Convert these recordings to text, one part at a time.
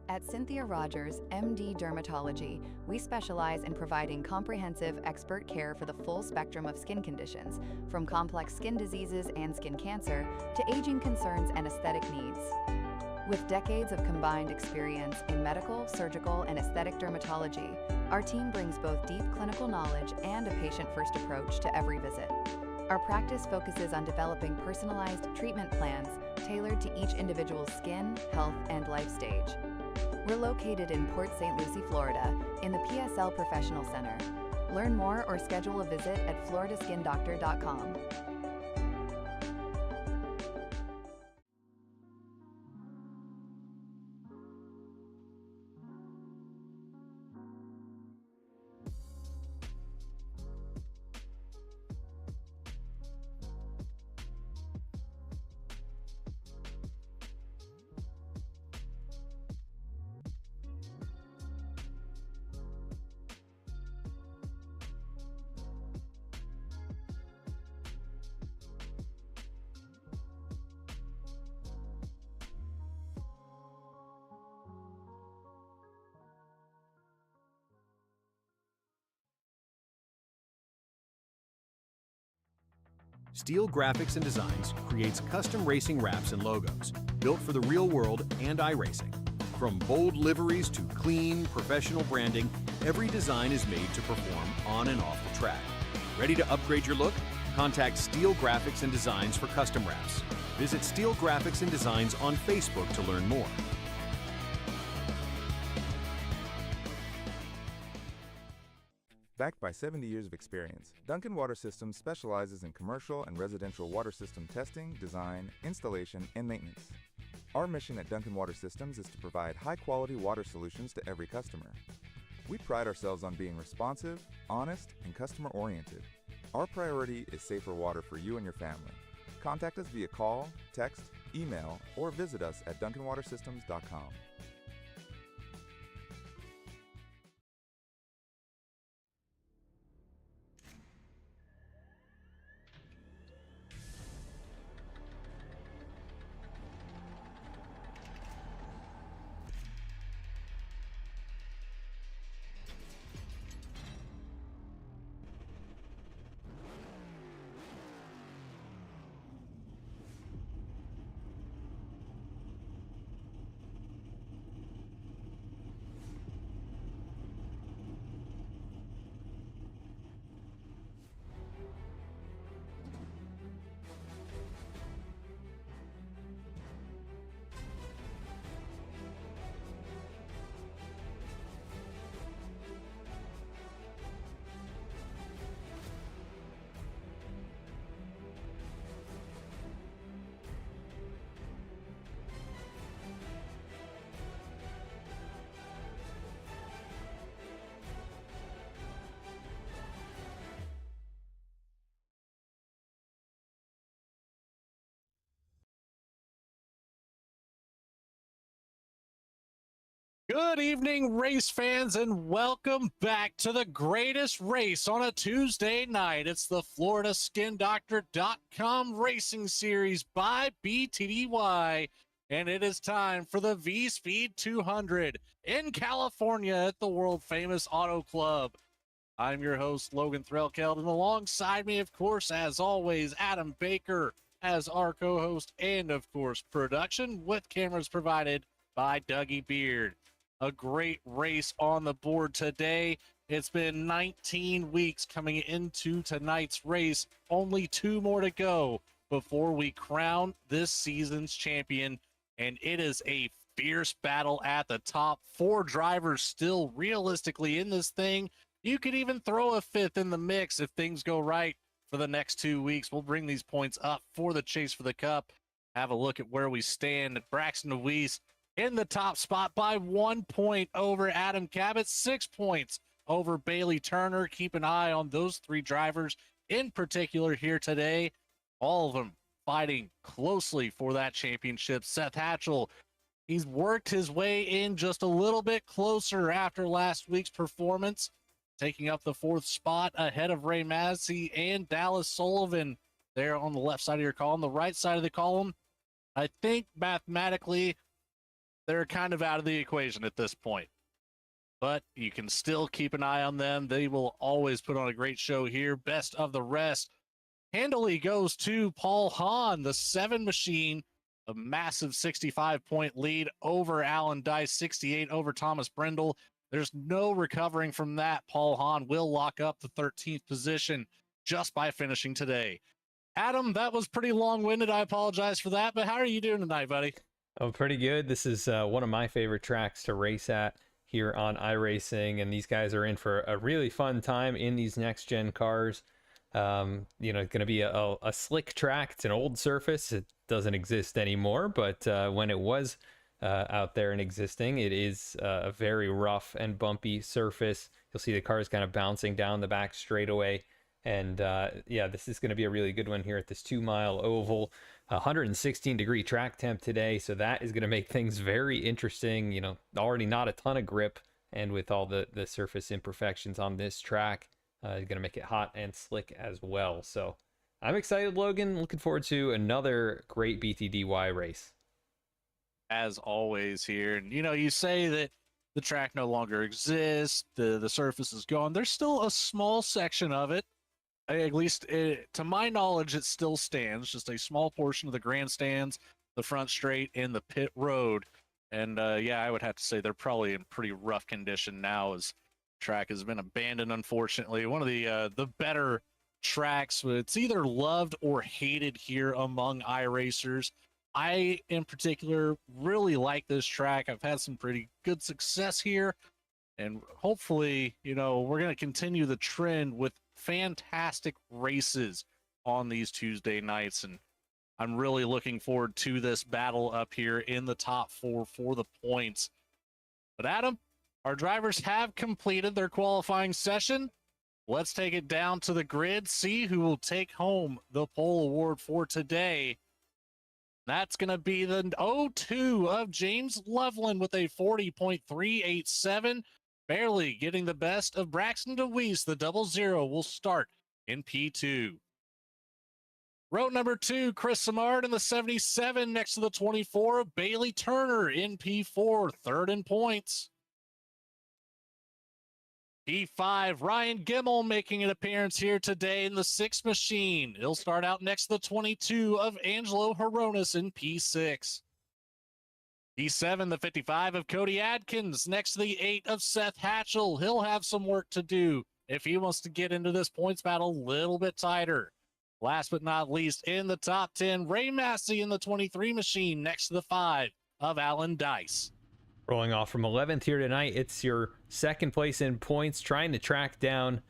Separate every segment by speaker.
Speaker 1: At Cynthia Rogers, MD Dermatology, we specialize in providing comprehensive, expert care for the full spectrum of skin conditions, from complex skin diseases and skin cancer to aging concerns and aesthetic needs. With decades of combined experience in medical, surgical, and aesthetic dermatology, our team brings both deep clinical knowledge and a patient-first approach to every visit. Our practice focuses on developing personalized treatment plans tailored to each individual's skin, health, and life stage. We're located in Port St. Lucie, Florida, in the PSL Professional Center. Learn more or schedule a visit at floridaskindoctor.com.
Speaker 2: Steel Graphics and Designs creates custom racing wraps and logos built for the real world and iRacing. From bold liveries to clean, professional branding, every design is made to perform on and off the track. Ready to upgrade your look? Contact Steel Graphics and Designs for custom wraps. Visit Steel Graphics and Designs on Facebook to learn more.
Speaker 3: Backed by 70 years of experience, Duncan Water Systems specializes in commercial and residential water system testing, design, installation, and maintenance. Our mission at Duncan Water Systems is to provide high-quality water solutions to every customer. We pride ourselves on being responsive, honest, and customer-oriented. Our priority is safer water for you and your family. Contact us via call, text, email, or visit us at duncanwatersystems.com.
Speaker 4: Good evening, race fans, and welcome back to the greatest race on a Tuesday night. It's the FloridaSkinDoctor.com Racing Series by BTDY, and it is time for the VSPEED 200 in California at the world-famous Auto Club. I'm your host, Logan Threlkeld, and alongside me, of course, as always, Adam Baker as our co-host, and, of course, production with cameras provided by Dougie Beard. A great race on the board today. It's been 19 weeks coming into tonight's race. Only 2 more to go before we crown this season's champion. And it is a fierce battle at the top. 4 drivers still realistically in this thing. You could even throw a 5th in the mix if things go right for the next 2 weeks. We'll bring these points up for the chase for the cup. Have a look at where we stand. Braxton DeWeese in the top spot by 1 point over Adam Cabot, 6 points over Bailey Turner. Keep an eye on those 3 drivers in particular here today. All of them fighting closely for that championship. Seth Hatchell, he's worked his way in just a little bit closer after last week's performance, taking up the 4th spot ahead of Ray Massey and Dallas Sullivan there on the left side of your column. The right side of the column, I think mathematically they're kind of out of the equation at this point. But you can still keep an eye on them. They will always put on a great show here. Best of the rest handily goes to Paul Hahn, the 7 machine, a massive 65-point lead over Alan Dice, 68 over Thomas Brindle. There's no recovering from that. Paul Hahn will lock up the 13th position just by finishing today. Adam, that was pretty long-winded. I apologize for that, but how are you doing tonight, buddy?
Speaker 5: Oh, pretty good. This is one of my favorite tracks to race at here on iRacing, and these guys are in for a really fun time in these next-gen cars. Going to be a slick track. It's an old surface. It doesn't exist anymore, but when it was out there and existing, it is a very rough and bumpy surface. You'll see the cars kind of bouncing down the back straightaway. And this is going to be a really good one here at this 2-mile oval. 116-degree track temp today, so that is going to make things very interesting. Already not a ton of grip, and with all the surface imperfections on this track, going to make it hot and slick as well. So I'm excited, Logan. Looking forward to another great BTDY race.
Speaker 4: As always here, and you say that the track no longer exists, the surface is gone. There's still a small section of it. At least, to my knowledge, it still stands. Just a small portion of the grandstands, the front straight, and the pit road. And I would have to say they're probably in pretty rough condition now, as the track has been abandoned, unfortunately. One of the better tracks. It's either loved or hated here among iRacers. I, in particular, really like this track. I've had some pretty good success here. And hopefully, we're going to continue the trend with fantastic races on these Tuesday nights, and I'm really looking forward to this battle up here in the top 4 for the points. But Adam, our drivers have completed their qualifying session. Let's take it down to the grid, see who will take home the pole award for today. That's going to be the 0-2 of James Loveland with a 40.387. Barely getting the best of Braxton DeWeese. The 00 will start in P2. Row number 2, Chris Samard in the 77 next to the 24 of Bailey Turner in P4, third in points. P5, Ryan Gimmel making an appearance here today in the 6 machine. He'll start out next to the 22 of Angelo Horonis in P6. P7, the 55 of Cody Adkins, next to the 8 of Seth Hatchell. He'll have some work to do if he wants to get into this points battle a little bit tighter. Last but not least, in the top 10, Ray Massey in the 23 machine, next to the 5 of Alan Dice.
Speaker 5: Rolling off from 11th here tonight, it's your second place in points, trying to track down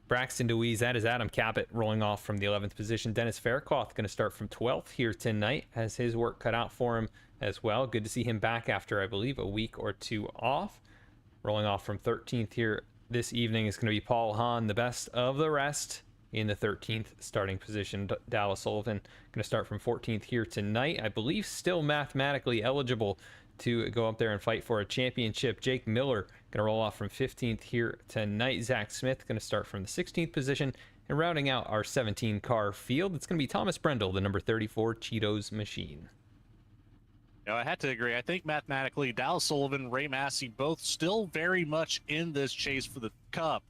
Speaker 5: Braxton DeWeese. That is Adam Cabot rolling off from the 11th position. Dennis Faircloth going to start from 12th here tonight, has his work cut out for him as well. Good to see him back after, I believe, a week or 2 off. Rolling off from 13th here this evening is going to be Paul Hahn, the best of the rest, in the 13th starting position. Dallas Sullivan going to start from 14th here tonight. I believe still mathematically eligible to go up there and fight for a championship. Jake Miller going to roll off from 15th here tonight. Zach Smith going to start from the 16th position. And rounding out our 17-car field, it's going to be Thomas Brendel, the number 34 Cheetos machine.
Speaker 4: I had to agree. I think mathematically, Dallas Sullivan, Ray Massey, both still very much in this chase for the Cup.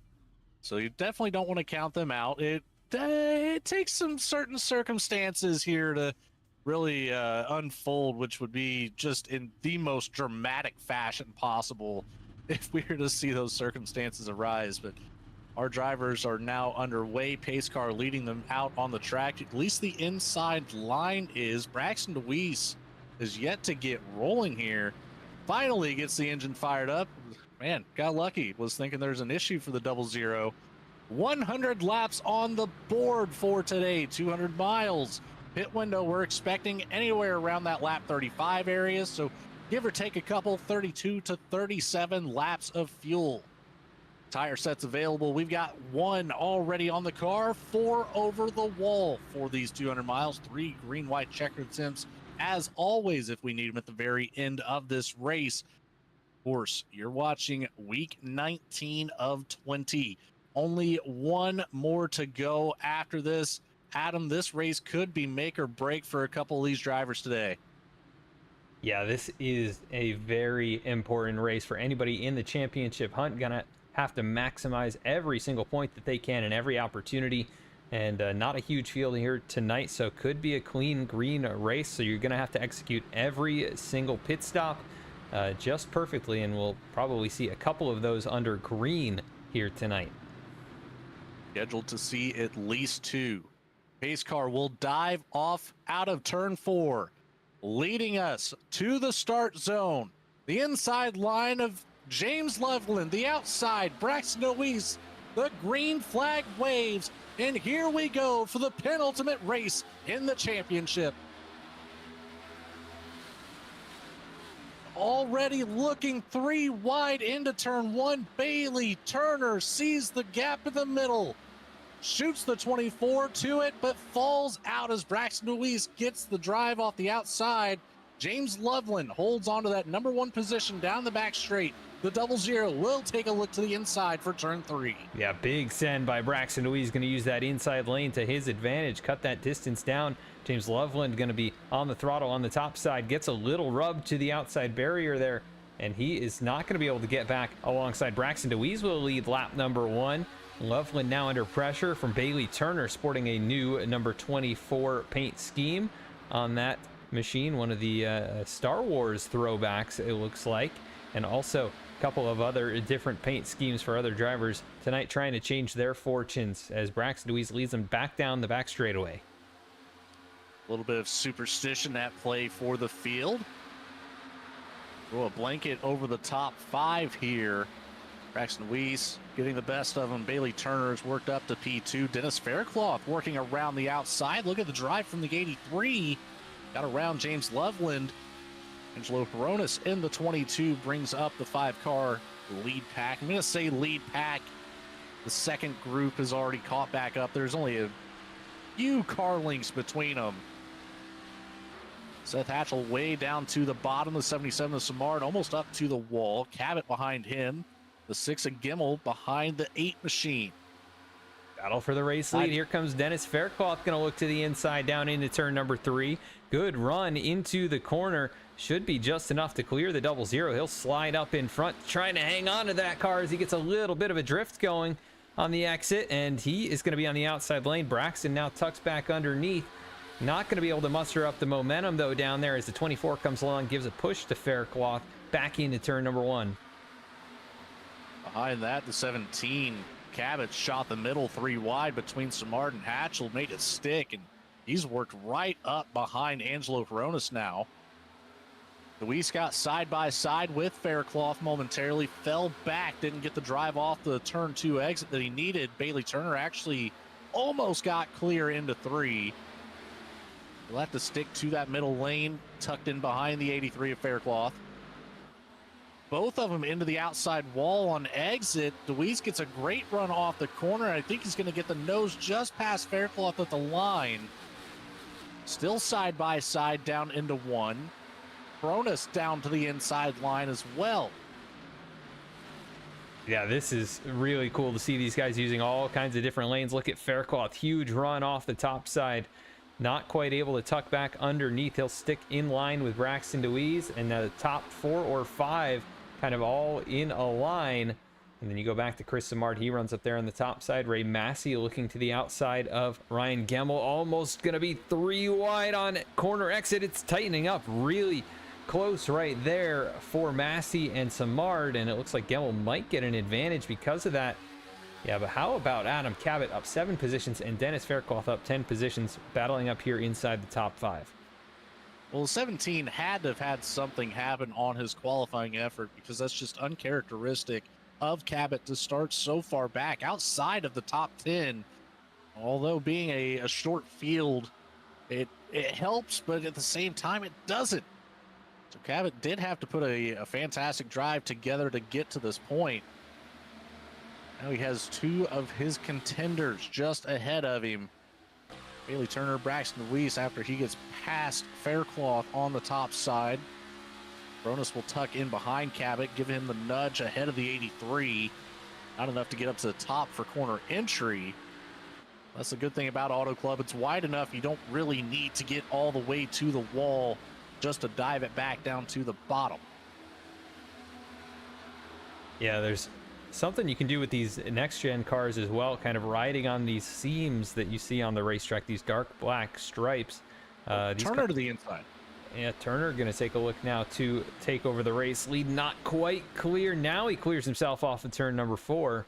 Speaker 4: So you definitely don't want to count them out. It takes some certain circumstances here to really unfold, which would be just in the most dramatic fashion possible if we were to see those circumstances arise. But our drivers are now underway. Pace car leading them out on the track. At least the inside line is. Braxton DeWeese is yet to get rolling here. Finally gets the engine fired up. Man, got lucky. Was thinking there's an issue for the 00. 100 laps on the board for today. 200 miles. Pit window, we're expecting anywhere around that lap 35 area. So give or take a couple, 32 to 37 laps of fuel. Tire sets available. We've got 1 already on the car, 4 over the wall for these 200 miles. 3 green, white checkered temps, as always, if we need them at the very end of this race. Of course, you're watching week 19 of 20. Only 1 more to go after this. Adam, this race could be make or break for a couple of these drivers today.
Speaker 5: Yeah, this is a very important race for anybody in the championship hunt. Gonna have to maximize every single point that they can and every opportunity. And not a huge field here tonight, so could be a clean green race. So you're gonna have to execute every single pit stop just perfectly, and we'll probably see a couple of those under green here tonight.
Speaker 4: Scheduled to see at least 2. Pace car will dive off out of turn 4, leading us to the start zone. The inside line of James Loveland, the outside, Braxton Oise, the green flag waves, and here we go for the penultimate race in the championship. Already looking 3 wide into turn 1, Bailey Turner sees the gap in the middle, shoots the 24 to it, but falls out as Braxton Oise gets the drive off the outside. James Loveland holds on to that number 1 position down the back straight. The 00 will take a look to the inside for turn 3.
Speaker 5: Yeah, big send by Braxton Oise, going to use that inside lane to his advantage, cut that distance down. James Loveland going to be on the throttle on the top side, gets a little rub to the outside barrier there, and he is not going to be able to get back alongside Braxton. Oise will lead lap number 1. Loveland now under pressure from Bailey Turner, sporting a new number 24 paint scheme on that machine, one of the Star Wars throwbacks, it looks like, and also a couple of other different paint schemes for other drivers tonight, trying to change their fortunes as Braxton Oise leads them back down the back straightaway.
Speaker 4: A little bit of superstition at play for the field. Throw a blanket over the top 5 here. Braxton Oise getting the best of him. Bailey Turner's worked up to P2. Dennis Faircloth working around the outside. Look at the drive from the 83. Got around James Loveland. Angelo Peronis in the 22 brings up the 5-car lead pack. I'm going to say lead pack. The second group has already caught back up. There's only a few car lengths between them. Seth Hatchell way down to the bottom. The 77 of Samard almost up to the wall. Cabot behind him. The 6 of Gimmel behind the 8 machine.
Speaker 5: Battle for the race lead. Here comes Dennis Faircloth, going to look to the inside down into turn number 3. Good run into the corner. Should be just enough to clear the 00. He'll slide up in front, trying to hang on to that car as he gets a little bit of a drift going on the exit, and he is going to be on the outside lane. Braxton now tucks back underneath. Not going to be able to muster up the momentum, though, down there as the 24 comes along, gives a push to Faircloth back into turn number 1.
Speaker 4: Behind that, the 17, Cabot shot the middle 3 wide between Samard and Hatchell, made it stick, and he's worked right up behind Angelo Peronis now. Luis got side by side with Faircloth momentarily, fell back, didn't get the drive off the turn 2 exit that he needed. Bailey Turner actually almost got clear into 3. He'll have to stick to that middle lane, tucked in behind the 83 of Faircloth. Both of them into the outside wall on exit. Deweese gets a great run off the corner. I think he's going to get the nose just past Faircloth at the line. Still side by side down into 1. Peronis down to the inside line as well.
Speaker 5: Yeah, this is really cool to see these guys using all kinds of different lanes. Look at Faircloth, huge run off the top side. Not quite able to tuck back underneath. He'll stick in line with Braxton Deweese, and the top 4 or 5 kind of all in a line. And then you go back to Chris Samard. He runs up there on the top side. Ray Massey looking to the outside of Ryan Gemmel. Almost going to be 3 wide on corner exit. It's tightening up really close right there for Massey and Samard, and it looks like Gemmel might get an advantage because of that. Yeah, but how about Adam Cabot up 7 positions and Dennis Faircloth up 10 positions, battling up here inside the top 5?
Speaker 4: Well, 17 had to have had something happen on his qualifying effort, because that's just uncharacteristic of Cabot to start so far back outside of the top 10. Although being a short field, it helps, but at the same time, it doesn't. So Cabot did have to put a fantastic drive together to get to this point. Now he has 2 of his contenders just ahead of him. Bailey Turner, Braxton Deweese, after he gets past Faircloth on the top side. Peronis will tuck in behind Cabot, giving him the nudge ahead of the 83. Not enough to get up to the top for corner entry. That's the good thing about Auto Club. It's wide enough. You don't really need to get all the way to the wall just to dive it back down to the bottom.
Speaker 5: Yeah, there's something you can do with these next-gen cars as well, kind of riding on these seams that you see on the racetrack, these dark black stripes.
Speaker 4: Turner to the inside.
Speaker 5: Yeah, Turner going to take a look now to take over the race. Lead not quite clear. Now he clears himself off of turn number 4.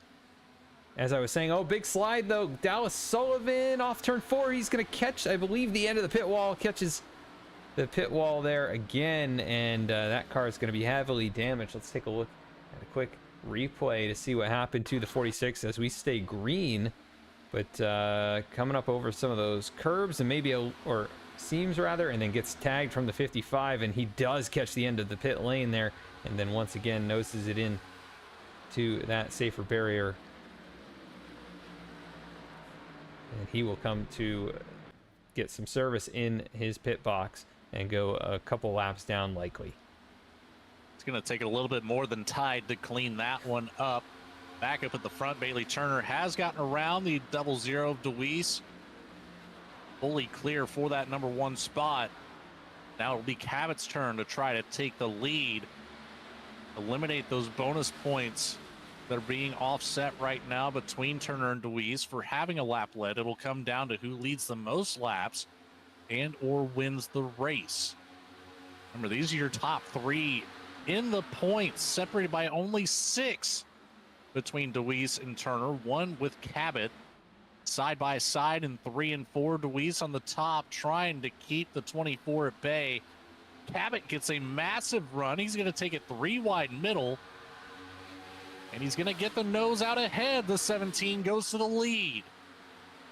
Speaker 5: As I was saying, oh, big slide, though. Dallas Sullivan off turn 4. He's going to catch, I believe, the end of the pit wall. Catches the pit wall there again, and that car is going to be heavily damaged. Let's take a look at a quick replay to see what happened to the 46 as we stay green. But coming up over some of those curbs and maybe or seams rather, and then gets tagged from the 55, and he does catch the end of the pit lane there, and then once again noses it in to that safer barrier, and he will come to get some service in his pit box and go a couple laps down likely.
Speaker 4: It's going to take a little bit more than Tide to clean that one up. Back up at the front, Bailey Turner has gotten around the 00 of DeWeese. Fully clear for that number 1 spot. Now it'll be Cabot's turn to try to take the lead, eliminate those bonus points that are being offset right now between Turner and DeWeese for having a lap lead. It'll come down to who leads the most laps and or wins the race. Remember, these are your top 3 in the points, separated by only 6 between DeWeese and Turner, 1 with Cabot side by side, and 3 and 4. DeWeese on the top, trying to keep the 24 at bay. Cabot gets a massive run. He's going to take it 3 wide middle, and he's going to get the nose out ahead. The 17 goes to the lead.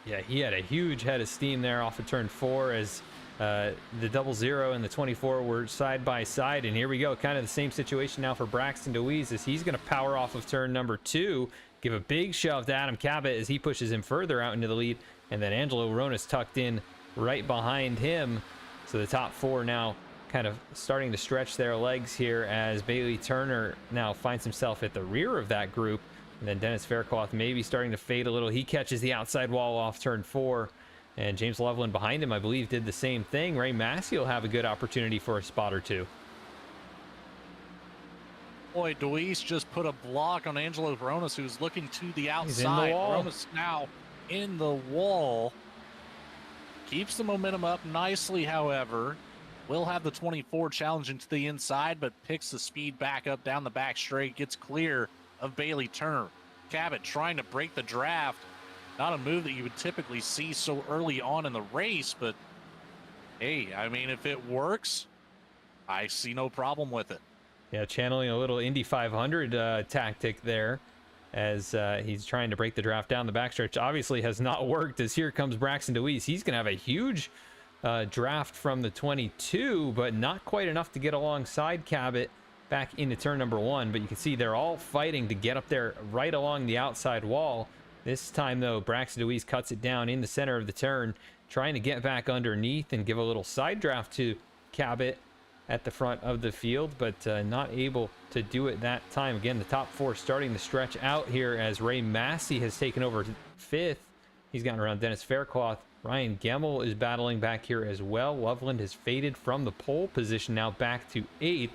Speaker 5: Yeah, he had a huge head of steam there off of turn 4 as the 00 and the 24 were side by side, and here we go, kind of the same situation now for Braxton DeWeese as he's going to power off of turn number 2, give a big shove to Adam Cabot as he pushes him further out into the lead, and then Angelo Ronas tucked in right behind him. So the top 4 now kind of starting to stretch their legs here as Bailey Turner now finds himself at the rear of that group, and then Dennis Faircloth maybe starting to fade a little. He catches the outside wall off turn 4, and James Loveland behind him, I believe, did the same thing. Ray Massey will have a good opportunity for a spot or 2.
Speaker 4: Boy, DeWeese just put a block on Angelo Veronis, who's looking to the outside.
Speaker 5: He's in the wall.
Speaker 4: Veronis now in the wall. Keeps the momentum up nicely, however. Will have the 24 challenging to the inside, but picks the speed back up down the back straight. Gets clear of Bailey Turner. Cabot trying to break the draft. Not a move that you would typically see so early on in the race, but hey, I mean, if it works, I see no problem with it.
Speaker 5: Yeah, channeling a little Indy 500 tactic there as he's trying to break the draft down the backstretch. Obviously has not worked, as here comes Braxton DeWeese. He's going to have a huge draft from the 22, but not quite enough to get alongside Cabot back into turn number 1. But you can see they're all fighting to get up there right along the outside wall. This time, though, Braxton DeWeese cuts it down in the center of the turn, trying to get back underneath and give a little side draft to Cabot at the front of the field, but not able to do it that time. Again, the top 4 starting to stretch out here as Ray Massey has taken over 5th. He's gotten around Dennis Faircloth. Ryan Gemmel is battling back here as well. Loveland has faded from the pole position now back to 8th.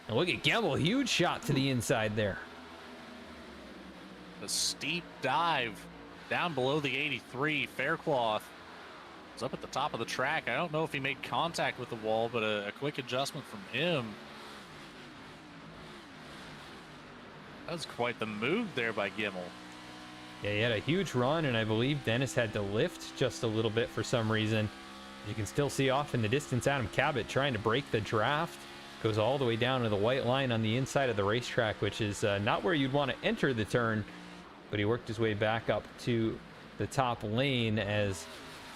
Speaker 5: And look at Gemmel, huge shot to the inside there.
Speaker 4: A steep dive down below the 83. Faircloth is up at the top of the track. I don't know if he made contact with the wall, but a quick adjustment from him. That was quite the move there by Gemmel.
Speaker 5: Yeah, he had a huge run, and I believe Dennis had to lift just a little bit for some reason. You can still see off in the distance Adam Cabot trying to break the draft. Goes all the way down to the white line on the inside of the racetrack, which is not where you'd want to enter the turn, but he worked his way back up to the top lane as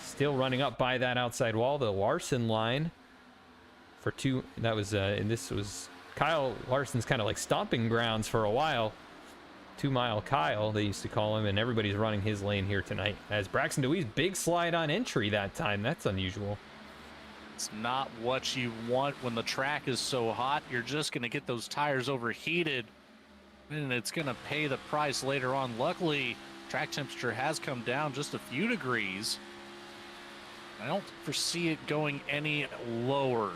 Speaker 5: still running up by that outside wall, the Larson line for 2. That was, and this was Kyle Larson's kind of like stomping grounds for a while. 2 Mile Kyle, they used to call him, and everybody's running his lane here tonight. As Braxton DeWeese, big slide on entry that time. That's unusual.
Speaker 4: It's not what you want when the track is so hot. You're just going to get those tires overheated, and it's going to pay the price later on. Luckily, track temperature has come down just a few degrees. I don't foresee it going any lower.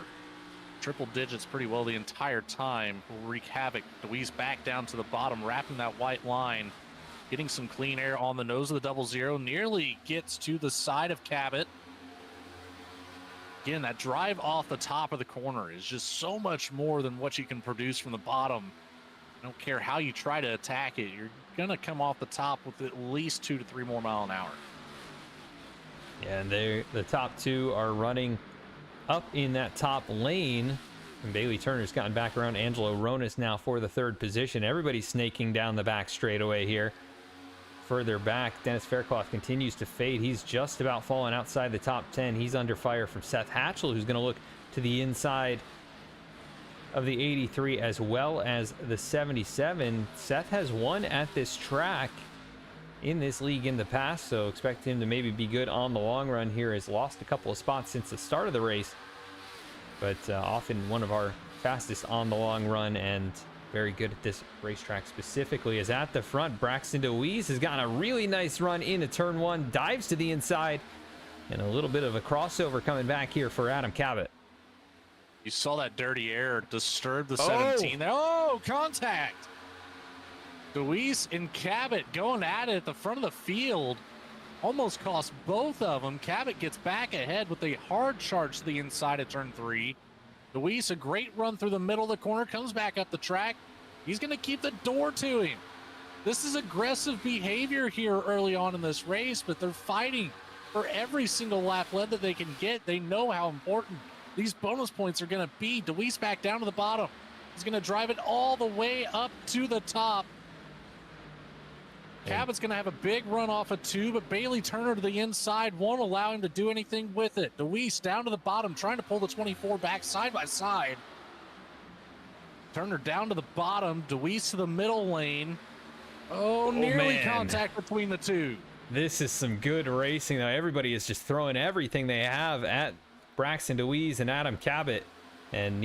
Speaker 4: triple digits pretty well the entire time. Will wreak havoc. DeWeese back down to the bottom, wrapping that white line, getting some clean air on the nose of the 00, nearly gets to the side of Cabot. Again, that drive off the top of the corner is just so much more than what you can produce from the bottom. I don't care how you try to attack it, you're gonna come off the top with at least 2 to 3 more miles an hour.
Speaker 5: Yeah, and the top two are running up in that top lane. And Bailey Turner's gotten back around Angelo Ronas now for the third position. Everybody's snaking down the back straightaway here. Further back, Dennis Faircloth continues to fade. He's just about falling outside the top 10. He's under fire from Seth Hatchell, who's going to look to the inside of the 83 as well as the 77. Seth has won at this track in this league in the past, so expect him to maybe be good on the long run here. Has lost a couple of spots since the start of the race, but often one of our fastest on the long run and very good at this racetrack specifically. Is at the front. Braxton DeWeese has gotten a really nice run into turn one, dives to the inside, and a little bit of a crossover coming back here for Adam Cabot.
Speaker 4: You saw that dirty air disturb the 17 there. Oh, contact! DeWeese and Cabot going at it at the front of the field. Almost cost both of them. Cabot gets back ahead with a hard charge to the inside of turn 3. DeWeese, a great run through the middle of the corner, comes back up the track. He's going to keep the door to him. This is aggressive behavior here early on in this race, but they're fighting for every single lap lead that they can get. They know how important these bonus points are going to be. DeWeese back down to the bottom. He's going to drive it all the way up to the top. Cabot's going to have a big run off of 2, but Bailey Turner to the inside won't allow him to do anything with it. DeWeese down to the bottom, trying to pull the 24 back side by side. Turner down to the bottom, DeWeese to the middle lane. Oh, nearly
Speaker 5: man.
Speaker 4: Contact between the two.
Speaker 5: This is some good racing now. Everybody is just throwing everything they have at Braxton DeWeese and Adam Cabot, and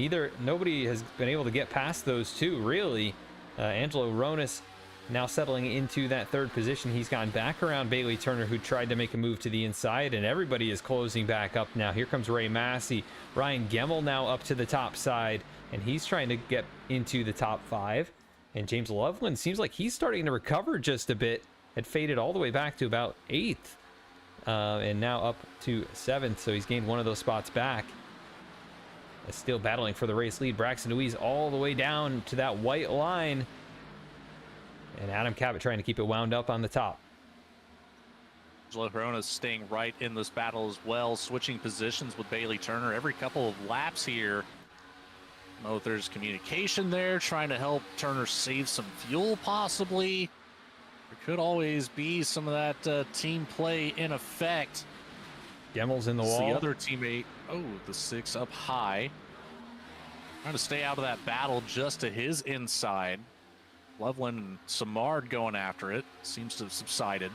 Speaker 5: nobody has been able to get past those two, really. Angelo Ronas now settling into that third position. He's gotten back around Bailey Turner, who tried to make a move to the inside, and everybody is closing back up now. Here comes Ray Massey. Ryan Gemmel now up to the top side, and he's trying to get into the top 5. And James Loveland seems like he's starting to recover just a bit. Had faded all the way back to about 8th, and now up to 7th, so he's gained one of those spots back. Still battling for the race lead. Braxton DeWeese all the way down to that white line, and Adam Cabot trying to keep it wound up on the top.
Speaker 4: Angelo Ronas staying right in this battle as well, switching positions with Bailey Turner every couple of laps here. I don't know if there's communication there, trying to help Turner save some fuel possibly. There could always be some of that team play in effect.
Speaker 5: Gemmel's in the wall.
Speaker 4: The other teammate, the 6 up high. Trying to stay out of that battle just to his inside. Loveland and Samard going after it. Seems to have subsided.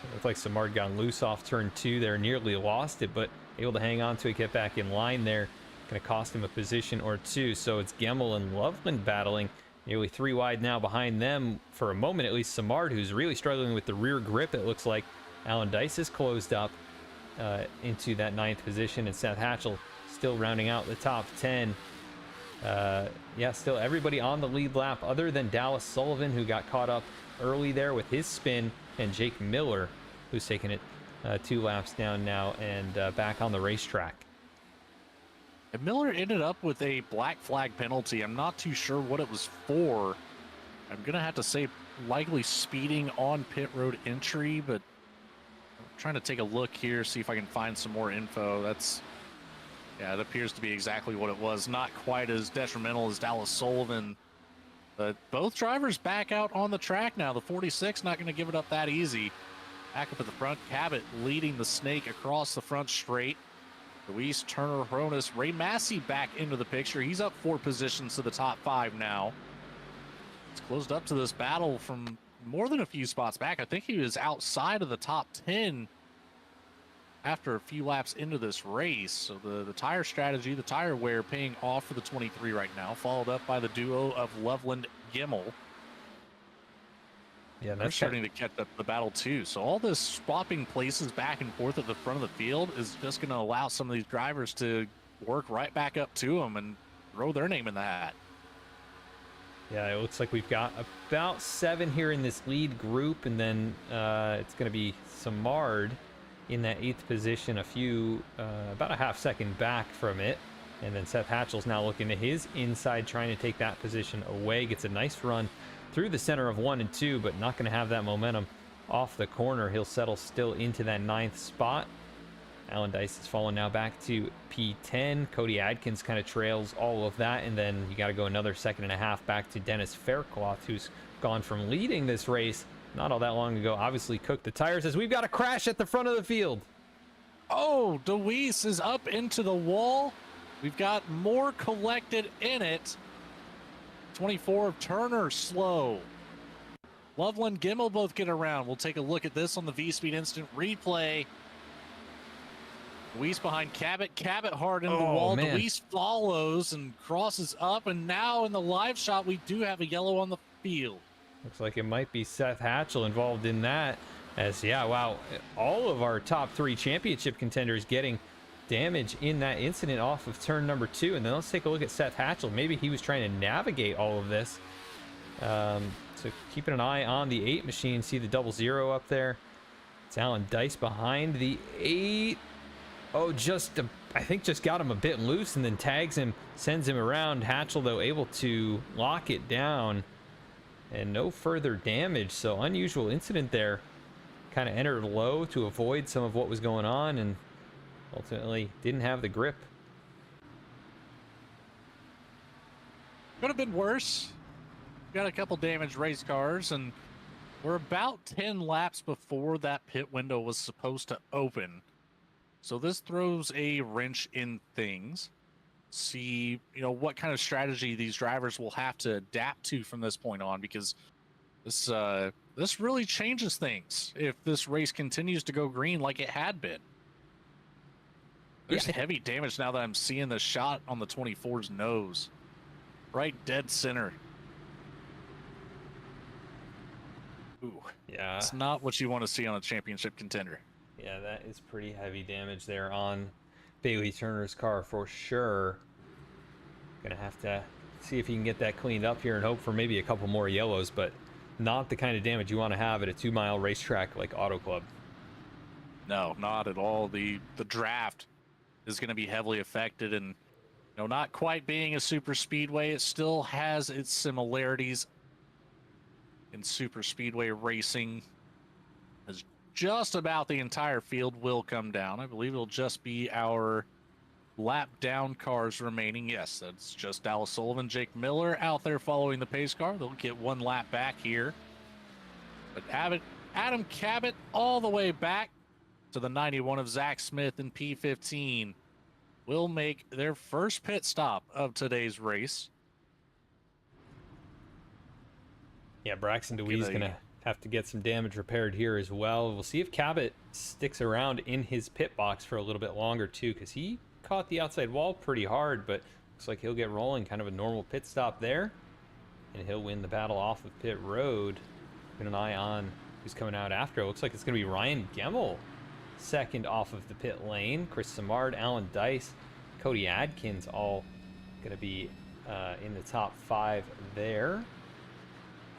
Speaker 5: It looked like Samard got loose off turn 2 there, nearly lost it, but able to hang on to it, get back in line there. Going to cost him a position or 2. So it's Gemmel and Loveland battling. Nearly 3 wide now behind them for a moment, at least Samard, who's really struggling with the rear grip. It looks like Alan Dice is closed up into that 9th position, and Seth Hatchell still rounding out the top 10. Still everybody on the lead lap other than Dallas Sullivan, who got caught up early there with his spin, and Jake Miller, who's taking it 2 laps down now and back on the racetrack.
Speaker 4: And Miller ended up with a black flag penalty. I'm not too sure what it was for. I'm going to have to say likely speeding on pit road entry, but I'm trying to take a look here, see if I can find some more info. Yeah, it appears to be exactly what it was. Not quite as detrimental as Dallas Sullivan, but both drivers back out on the track now. The 46 not going to give it up that easy. Back up at the front, Cabot leading the snake across the front straight. Luis Turner, Ronas, Ray Massey back into the picture. He's up 4 positions to the top 5 now. It's closed up to this battle from more than a few spots back. I think he was outside of the top 10 after a few laps into this race. So the tire strategy, the tire wear paying off for the 23 right now, followed up by the duo of Loveland Gemmel.
Speaker 5: Yeah,
Speaker 4: they're starting to catch up the battle too. So all this swapping places back and forth at the front of the field is just going to allow some of these drivers to work right back up to them and throw their name in the hat.
Speaker 5: Yeah, it looks like we've got about 7 here in this lead group, and then it's going to be Samard in that 8th position, about a half second back from it. And then Seth Hatchell's now looking to his inside, trying to take that position away. Gets a nice run through the center of 1 and 2, but not going to have that momentum off the corner. He'll settle still into that 9th spot. Alan Dice has fallen now back to P10. Cody Adkins kind of trails all of that, and then you got to go another 1.5 seconds back to Dennis Faircloth, who's gone from leading this race not all that long ago. Obviously cooked the tires as we've got a crash at the front of the field.
Speaker 4: Oh, DeWeese is up into the wall. We've got more collected in it. 24 of Turner slow. Loveland, Gimmel both get around. We'll take a look at this on the VSPEED instant replay. DeWeese behind Cabot. Cabot hard into the wall.
Speaker 5: Man.
Speaker 4: DeWeese follows and crosses up. And now in the live shot, we do have a yellow on the field.
Speaker 5: Looks like it might be Seth Hatchell involved in that. As, yeah, wow, all of our top 3 championship contenders getting damage in that incident off of turn number 2. And then let's take a look at Seth Hatchell. Maybe he was trying to navigate all of this. So keeping an eye on the 8 machine. See the 00 up there. It's Alan Dice behind the 8. Oh, I think just got him a bit loose and then tags him, sends him around. Hatchell, though, able to lock it down and no further damage. So unusual incident there. Kind of entered low to avoid some of what was going on and ultimately didn't have the grip.
Speaker 4: Could have been worse. Got a couple damaged race cars, and we're about 10 laps before that pit window was supposed to open. So this throws a wrench in things. See, what kind of strategy these drivers will have to adapt to from this point on, because this really changes things if this race continues to go green like it had been. There's heavy damage now that I'm seeing the shot on the 24's nose. Right dead center. Ooh.
Speaker 5: Yeah.
Speaker 4: It's not what you want to see on a championship contender.
Speaker 5: Yeah, that is pretty heavy damage there on Bailey Turner's car for sure. Gonna have to see if he can get that cleaned up here and hope for maybe a couple more yellows, but not the kind of damage you want to have at a 2-mile racetrack like Auto Club.
Speaker 4: No, not at all. The draft is going to be heavily affected, and not quite being a super speedway, it still has its similarities in super speedway racing. As just about the entire field will come down. I believe it'll just be our lap down cars remaining. Yes, that's just Dallas Sullivan, Jake Miller out there following the pace car. They'll get 1 lap back here. But Adam Cabot all the way back to the 91 of Zach Smith and P15 will make their first pit stop of today's race.
Speaker 5: Yeah, Braxton DeWee's going to have to get some damage repaired here as well. We'll see if Cabot sticks around in his pit box for a little bit longer too, because he caught the outside wall pretty hard, but looks like he'll get rolling. Kind of a normal pit stop there, and he'll win the battle off of pit road. Keeping an eye on who's coming out after. It looks like it's going to be Ryan Gemmel second off of the pit lane. Chris Samard, Alan Dice, Cody Adkins all going to be in the top 5 there.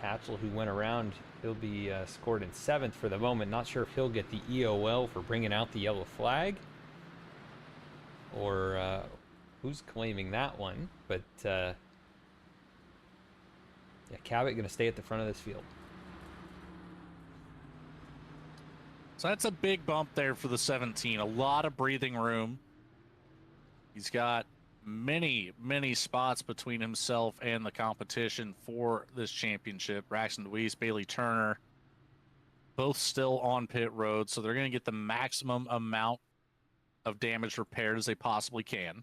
Speaker 5: Hatchell, who went around, he'll be scored in 7th for the moment. Not sure if he'll get the EOL for bringing out the yellow flag, or who's claiming that one. But yeah, Cabot going to stay at the front of this field.
Speaker 4: So that's a big bump there for the 17. A lot of breathing room. He's got many spots between himself and the competition for this championship. Braxton DeWeese, Bailey Turner, both still on pit road, so they're going to get the maximum amount of damage repaired as they possibly can.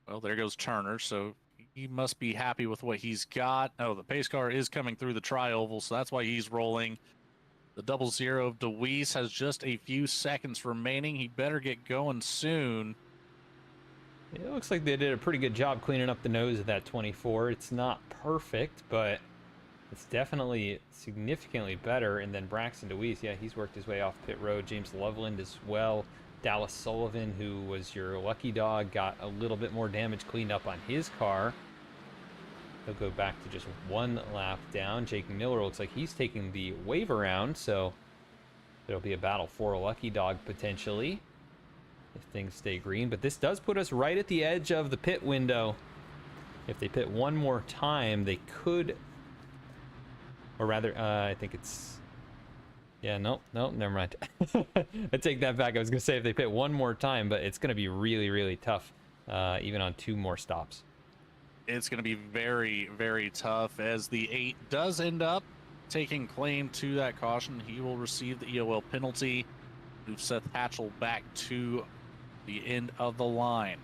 Speaker 4: Well, there goes Turner, so he must be happy with what he's got. Oh, the pace car is coming through the tri-oval, so that's why he's rolling. The 00 of DeWeese has just a few seconds remaining. He better get going soon.
Speaker 5: It looks like they did a pretty good job cleaning up the nose of that 24. It's not perfect, but it's definitely significantly better. And then Braxton DeWeese, yeah, he's worked his way off pit road. James Loveland as well. Dallas Sullivan, who was your lucky dog, got a little bit more damage cleaned up on his car. He'll go back to just one lap down. Jake Miller looks like he's taking the wave around, so there'll be a battle for a lucky dog potentially if things stay green. But this does put us right at the edge of the pit window. If they pit one more time, they could, or rather, I think it's, yeah, no, never mind. I take that back. I was going to say if they pit one more time, but it's going to be really, really tough, even on 2 more stops.
Speaker 4: It's going to be very, very tough, as the 8 does end up taking claim to that caution. He will receive the EOL penalty. Move Seth Hatchell back to the end of the line.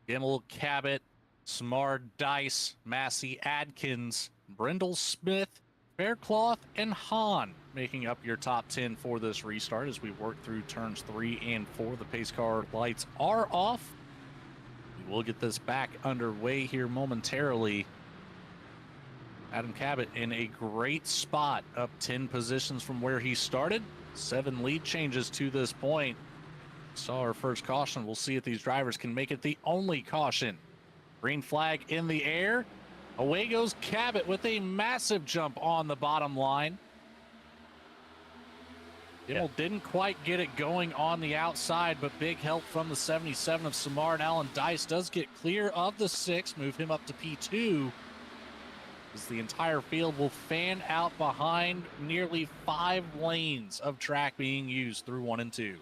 Speaker 4: Gimmel, Cabot, Smard, Dice, Massey, Adkins, Brindle, Smith, Faircloth, and Hahn making up your top 10 for this restart as we work through turns 3 and 4. The pace car lights are off. We will get this back underway here momentarily. Adam Cabot in a great spot, up 10 positions from where he started. 7 lead changes to this point. Saw our first caution. We'll see if these drivers can make it the only caution. Green flag in the air. Away goes Cabot with a massive jump on the bottom line. Gimmel didn't quite get it going on the outside, but big help from the 77 of Samard. Alan Dice does get clear of the 6, move him up to P2. As the entire field will fan out behind nearly 5 lanes of track being used through 1 and 2.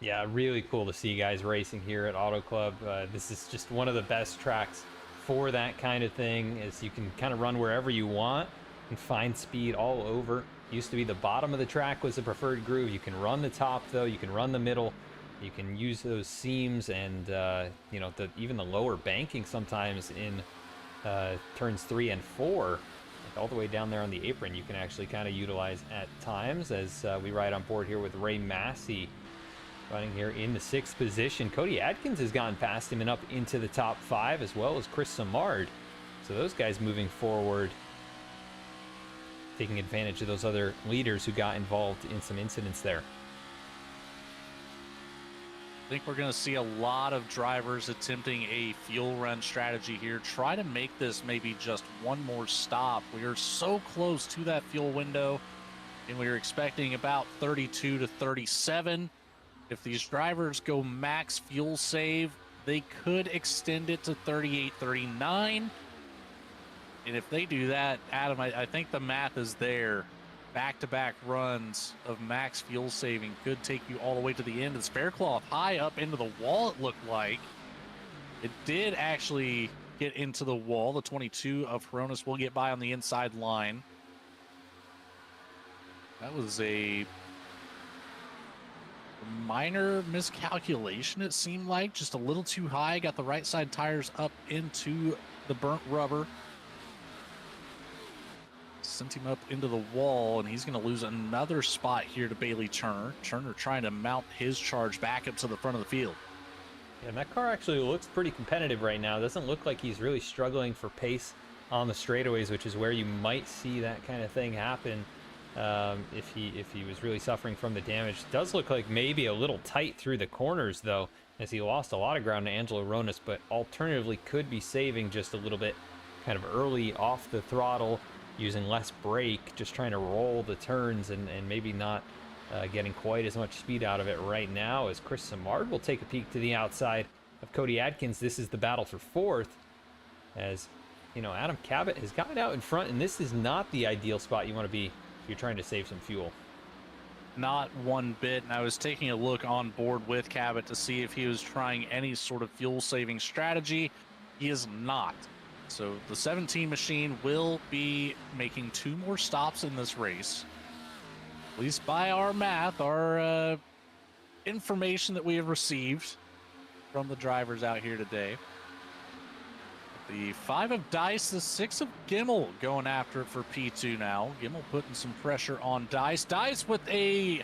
Speaker 5: Yeah, really cool to see guys racing here at Auto Club. This is just one of the best tracks for that kind of thing, as you can kind of run wherever you want and find speed all over. Used to be the bottom of the track was the preferred groove. You can run the top though, you can run the middle, you can use those seams and you know, even the lower banking sometimes in turns 3 and 4, like all the way down there on the apron, you can actually kind of utilize at times. As we ride on board here with Ray Massey running here in the 6th position. Cody Adkins has gone past him and up into the top 5, as well as Chris Samard. So those guys moving forward, taking advantage of those other leaders who got involved in some incidents there.
Speaker 4: I think we're going to see a lot of drivers attempting a fuel run strategy here. Try to make this maybe just one more stop. We are so close to that fuel window, and we are expecting about 32 to 37. If these drivers go max fuel save, they could extend it to 38, 39. And if they do that, Adam, I think the math is there. Back-to-back runs of max fuel saving could take you all the way to the end. It's Faircloth high up into the wall, it looked like. It did actually get into the wall. The 22 of Hronis will get by on the inside line. That was a minor miscalculation, it seemed like. Just a little too high. Got the right side tires up into the burnt rubber. Sent him up into the wall, and he's going to lose another spot here to Bailey Turner. Turner trying to mount his charge back up to the front of the field.
Speaker 5: Yeah, and that car actually looks pretty competitive right now. It doesn't look like he's really struggling for pace on the straightaways, which is where you might see that kind of thing happen if he was really suffering from the damage. It does look like maybe a little tight through the corners, though, as he lost a lot of ground to Angelo Ronis, but alternatively could be saving just a little bit kind of early off the throttle, using less brake, just trying to roll the turns and maybe not getting quite as much speed out of it right now, as Chris Samard will take a peek to the outside of Cody Adkins. This is the battle for 4th, as you know, Adam Cabot has gotten out in front, and this is not the ideal spot you want to be if you're trying to save some fuel.
Speaker 4: Not one bit, and I was taking a look on board with Cabot to see if he was trying any sort of fuel saving strategy. He is not. So the 17 machine will be making 2 more stops in this race. At least by our math, our information that we have received from the drivers out here today. The 5 of Dice, the 6 of Gimmel going after it for P2 now. Gimmel putting some pressure on Dice. Dice with a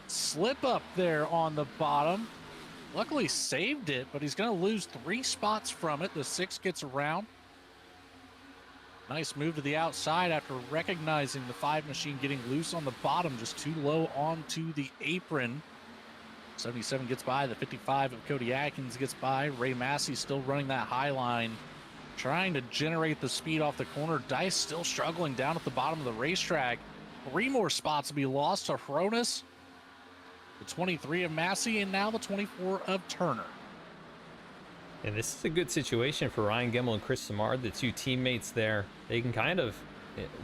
Speaker 4: slip up there on the bottom. Luckily saved it, but he's going to lose 3 spots from it. The 6 gets around. Nice move to the outside after recognizing the 5 machine getting loose on the bottom, just too low onto the apron. 77 gets by, the 55 of Cody Atkins gets by. Ray Massey still running that high line, trying to generate the speed off the corner. Dice still struggling down at the bottom of the racetrack. 3 more spots will be lost to Hronis, the 23 of Massey, and now the 24 of Turner.
Speaker 5: And this is a good situation for Ryan Gemmel and Chris Samard, the 2 teammates there. They can kind of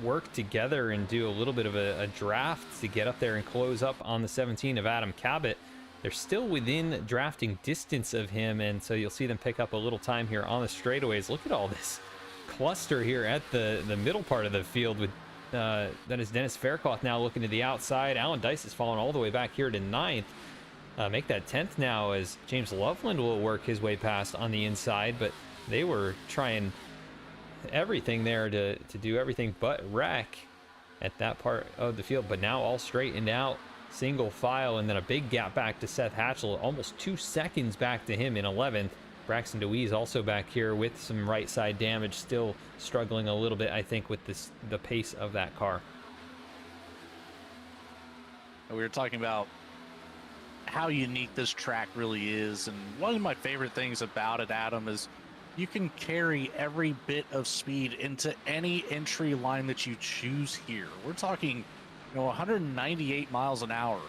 Speaker 5: work together and do a little bit of a draft to get up there and close up on the 17 of Adam Cabot. They're still within drafting distance of him, and so you'll see them pick up a little time here on the straightaways. Look at all this cluster here at the middle part of the field with that is Dennis Faircloth now looking to the outside. Alan Dice has fallen all the way back here to 9th. Make that 10th now as James Loveland will work his way past on the inside, but they were trying everything there to do everything but wreck at that part of the field, but now all straightened out, single file, and then a big gap back to Seth Hatchell, almost 2 seconds back to him in 11th. Braxton DeWeese also back here with some right side damage, still struggling a little bit, I think, with the pace of that car.
Speaker 4: We were talking about how unique this track really is, and one of my favorite things about it, Adam, is you can carry every bit of speed into any entry line that you choose here. We're talking, 198 miles an hour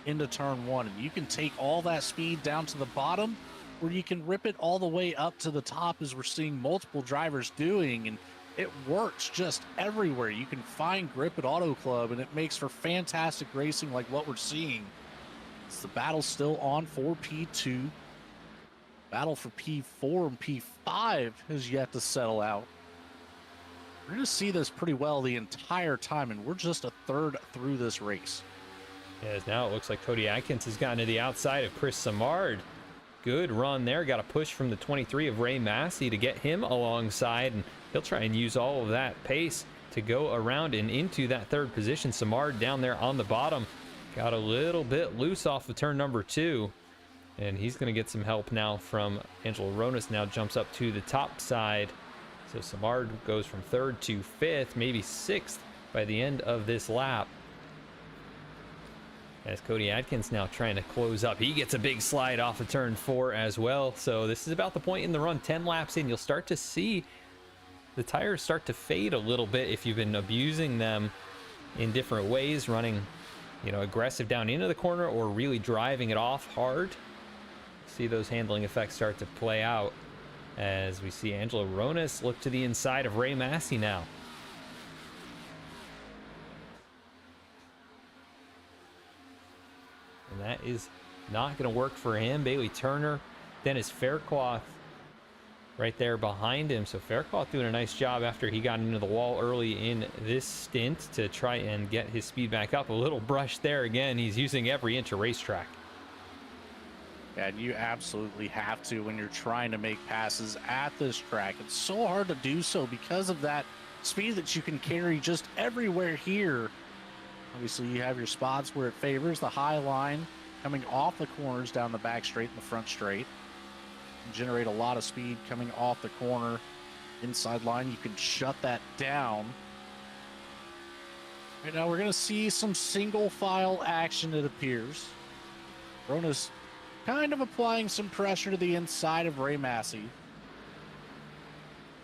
Speaker 4: into turn 1, and you can take all that speed down to the bottom, or you can rip it all the way up to the top, as we're seeing multiple drivers doing, and it works just everywhere. You can find grip at Auto Club, and it makes for fantastic racing like what we're seeing. It's the battle still on for P2. Battle for P4 and P5 has yet to settle out. We're going to see this pretty well the entire time, and we're just a third through this race.
Speaker 5: Yes, now it looks like Cody Atkins has gotten to the outside of Chris Samard. Good run there. Got a push from the 23 of Ray Massey to get him alongside, and he'll try and use all of that pace to go around and into that 3rd position. Samard down there on the bottom got a little bit loose off of turn number 2, and he's going to get some help now from Angelo Ronas. Now jumps up to the top side, so Samard goes from 3rd to 5th, maybe 6th by the end of this lap. As Cody Atkins now trying to close up. He gets a big slide off of turn 4 as well. So this is about the point in the run, 10 laps in, you'll start to see the tires start to fade a little bit if you've been abusing them in different ways, running, aggressive down into the corner or really driving it off hard. See those handling effects start to play out as we see Angelo Ronas look to the inside of Ray Massey now. And that is not going to work for him. Bailey Turner, Dennis Faircloth right there behind him. So Faircloth doing a nice job after he got into the wall early in this stint to try and get his speed back up. A little brush there again. He's using every inch of racetrack.
Speaker 4: And you absolutely have to when you're trying to make passes at this track. It's so hard to do so because of that speed that you can carry just everywhere here. Obviously, you have your spots where it favors the high line coming off the corners down the back straight and the front straight. Generate a lot of speed coming off the corner. Inside line, you can shut that down. Right now, we're going to see some single file action, it appears. Rona's kind of applying some pressure to the inside of Ray Massey.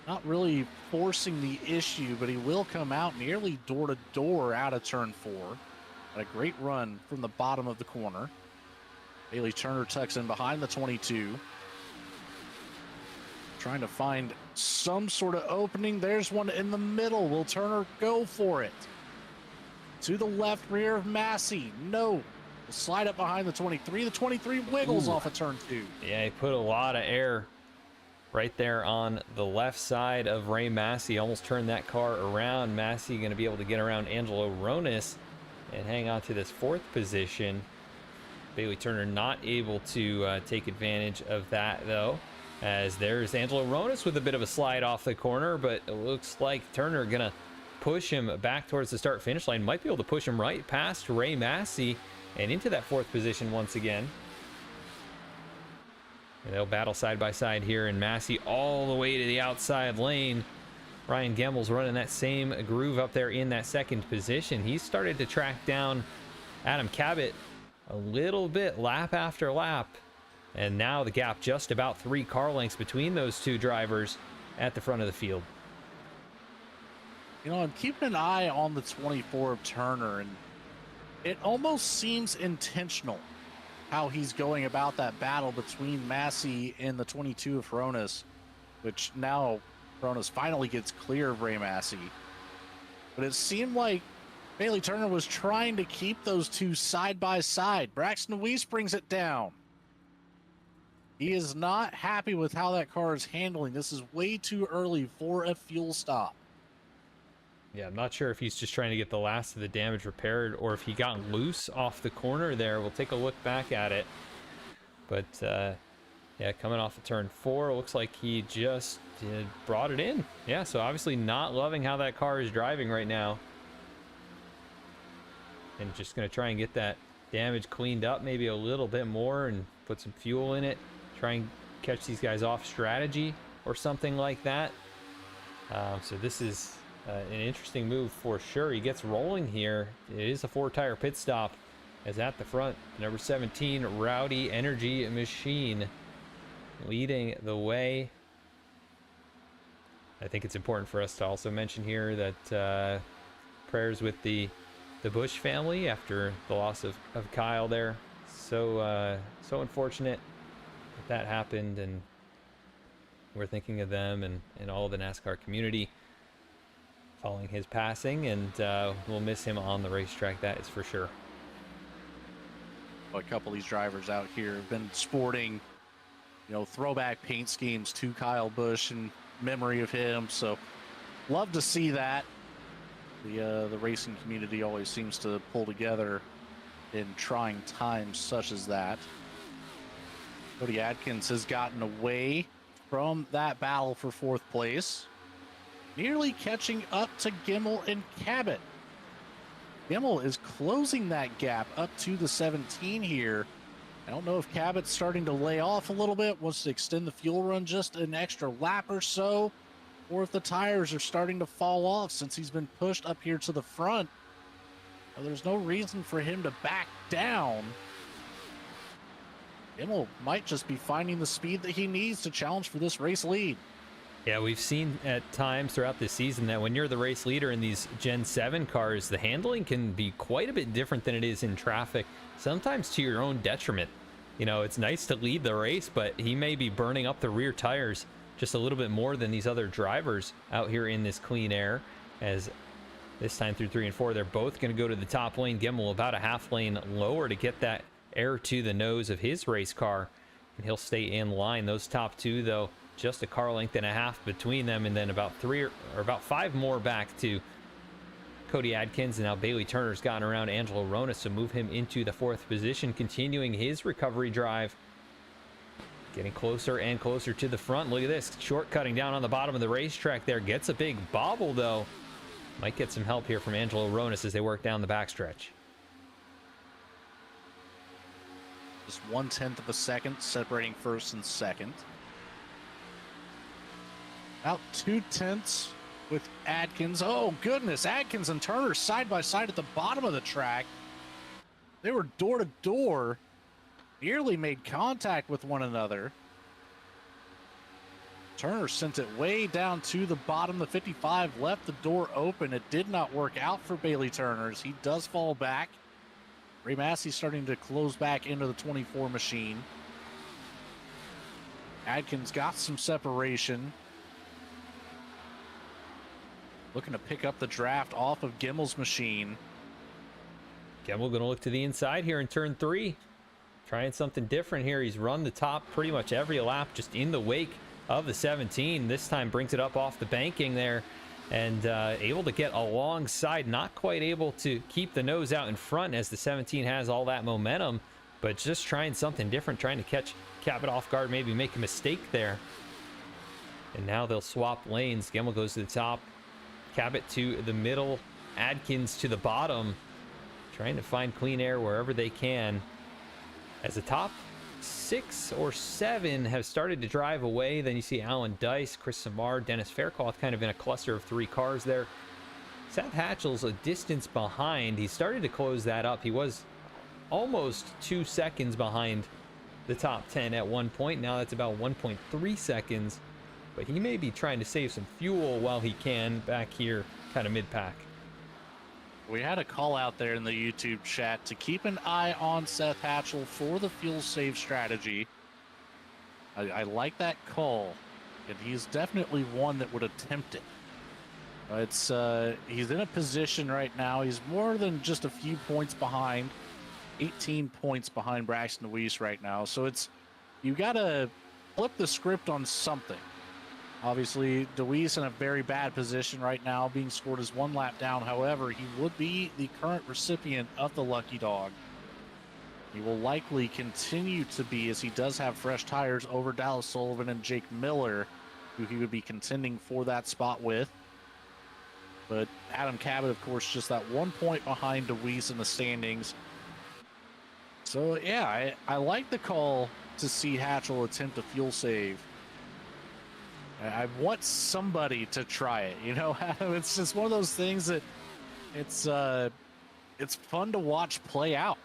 Speaker 4: Not really forcing the issue, but he will come out nearly door to door out of turn 4. Got a great run from the bottom of the corner. Bailey Turner tucks in behind the 22. Trying to find some sort of opening. There's one in the middle. Will Turner go for it? To the left rear of Massey. No. Will slide up behind the 23. The 23 wiggles off of turn 2.
Speaker 5: Yeah, he put a lot of air right there on the left side of Ray Massey. Almost turned that car around. Massey going to be able to get around Angelo Ronas and hang on to this 4th position. Bailey Turner not able to take advantage of that, though, as there's Angelo Ronas with a bit of a slide off the corner, but it looks like Turner going to push him back towards the start-finish line. Might be able to push him right past Ray Massey and into that 4th position once again. And they'll battle side by side here, and Massey all the way to the outside lane. Ryan Gemmel's running that same groove up there in that second position. He's started to track down Adam Cabot a little bit lap after lap. And now the gap just about 3 car lengths between those two drivers at the front of the field.
Speaker 4: You know, I'm keeping an eye on the 24 of Turner, and it almost seems intentional how he's going about that battle between Massey and the 22 of Hronis, which now Hronis finally gets clear of Ray Massey. But it seemed like Bailey Turner was trying to keep those two side by side. Braxton Weiss brings it down. He is not happy with how that car is handling. This is way too early for a fuel stop.
Speaker 5: Yeah, I'm not sure if he's just trying to get the last of the damage repaired or if he got loose off the corner there. We'll take a look back at it. But, yeah, coming off of turn 4, looks like he just brought it in. Yeah, so obviously not loving how that car is driving right now. And just going to try and get that damage cleaned up maybe a little bit more and put some fuel in it. Try and catch these guys off strategy or something like that. So this is an interesting move for sure. He gets rolling here. It is a 4-tire pit stop, as at the front, number 17 Rowdy Energy Machine leading the way. I think it's important for us to also mention here that prayers with the Bush family after the loss of Kyle there. So so unfortunate that happened, and we're thinking of them and all of the NASCAR community following his passing, and we'll miss him on the racetrack, that is for sure.
Speaker 4: A couple of these drivers out here have been sporting, you know, throwback paint schemes to Kyle Busch in memory of him, so love to see that. The racing community always seems to pull together in trying times such as that. Cody Adkins has gotten away from that battle for 4th place, nearly catching up to Gimmel and Cabot. Gimmel is closing that gap up to the 17 here. I don't know if Cabot's starting to lay off a little bit, wants to extend the fuel run just an extra lap or so, or if the tires are starting to fall off since he's been pushed up here to the front. Now, there's no reason for him to back down. Gimmel might just be finding the speed that he needs to challenge for this race lead.
Speaker 5: Yeah, we've seen at times throughout the season that when you're the race leader in these Gen 7 cars, the handling can be quite a bit different than it is in traffic, sometimes to your own detriment. You know, it's nice to lead the race, but he may be burning up the rear tires just a little bit more than these other drivers out here in this clean air, as this time through 3 and 4, they're both going to go to the top lane. Gimmel about a half lane lower to get that air to the nose of his race car, and he'll stay in line. Those top two, though, just a car length and a half between them, and then about 3 or about 5 more back to Cody Adkins. And now Bailey Turner's gotten around Angelo Ronas to move him into the 4th position, continuing his recovery drive, getting closer and closer to the front. Look at this, shortcutting down on the bottom of the racetrack there. Gets a big bobble, though. Might get some help here from Angelo Ronas as they work down the backstretch.
Speaker 4: Just 1/10 of a second separating first and second. About 2/10 with Adkins. Oh, goodness. Adkins and Turner side by side at the bottom of the track. They were door to door, nearly made contact with one another. Turner sent it way down to the bottom. The 55 left the door open. It did not work out for Bailey Turner as he does fall back. Ray Massey starting to close back into the 24 machine. Adkins got some separation. Looking to pick up the draft off of Gimmel's machine.
Speaker 5: Gimmel going to look to the inside here in turn 3. Trying something different here. He's run the top pretty much every lap just in the wake of the 17. This time brings it up off the banking there and able to get alongside. Not quite able to keep the nose out in front as the 17 has all that momentum, but just trying something different, trying to catch Cabot off guard, maybe make a mistake there. And now they'll swap lanes. Gimmel goes to the top, Cabot to the middle, Adkins to the bottom, trying to find clean air wherever they can. As the top 6 or 7 have started to drive away. Then you see Alan Dice, Chris Samar, Dennis Faircloth kind of in a cluster of 3 cars there. Seth Hatchell's a distance behind. He started to close that up. He was almost 2 seconds behind the top 10 at one point. Now that's about 1.3 seconds. But he may be trying to save some fuel while he can back here, kind of mid-pack.
Speaker 4: We had a call out there in the YouTube chat to keep an eye on Seth Hatchell for the fuel save strategy. I like that call, and he's definitely one that would attempt it. He's in a position right now. He's more than just a few points behind, 18 points behind Braxton Weiss right now. So you got to flip the script on something. Obviously, DeWeese in a very bad position right now, being scored as 1 lap down. However, he would be the current recipient of the Lucky Dog. He will likely continue to be, as he does have fresh tires, over Dallas Sullivan and Jake Miller, who he would be contending for that spot with. But Adam Cabot, of course, just that 1 point behind DeWeese in the standings. So, yeah, I like the call to see Hatchell attempt a fuel save. I want somebody to try it, you know. It's just one of those things that it's fun to watch play out.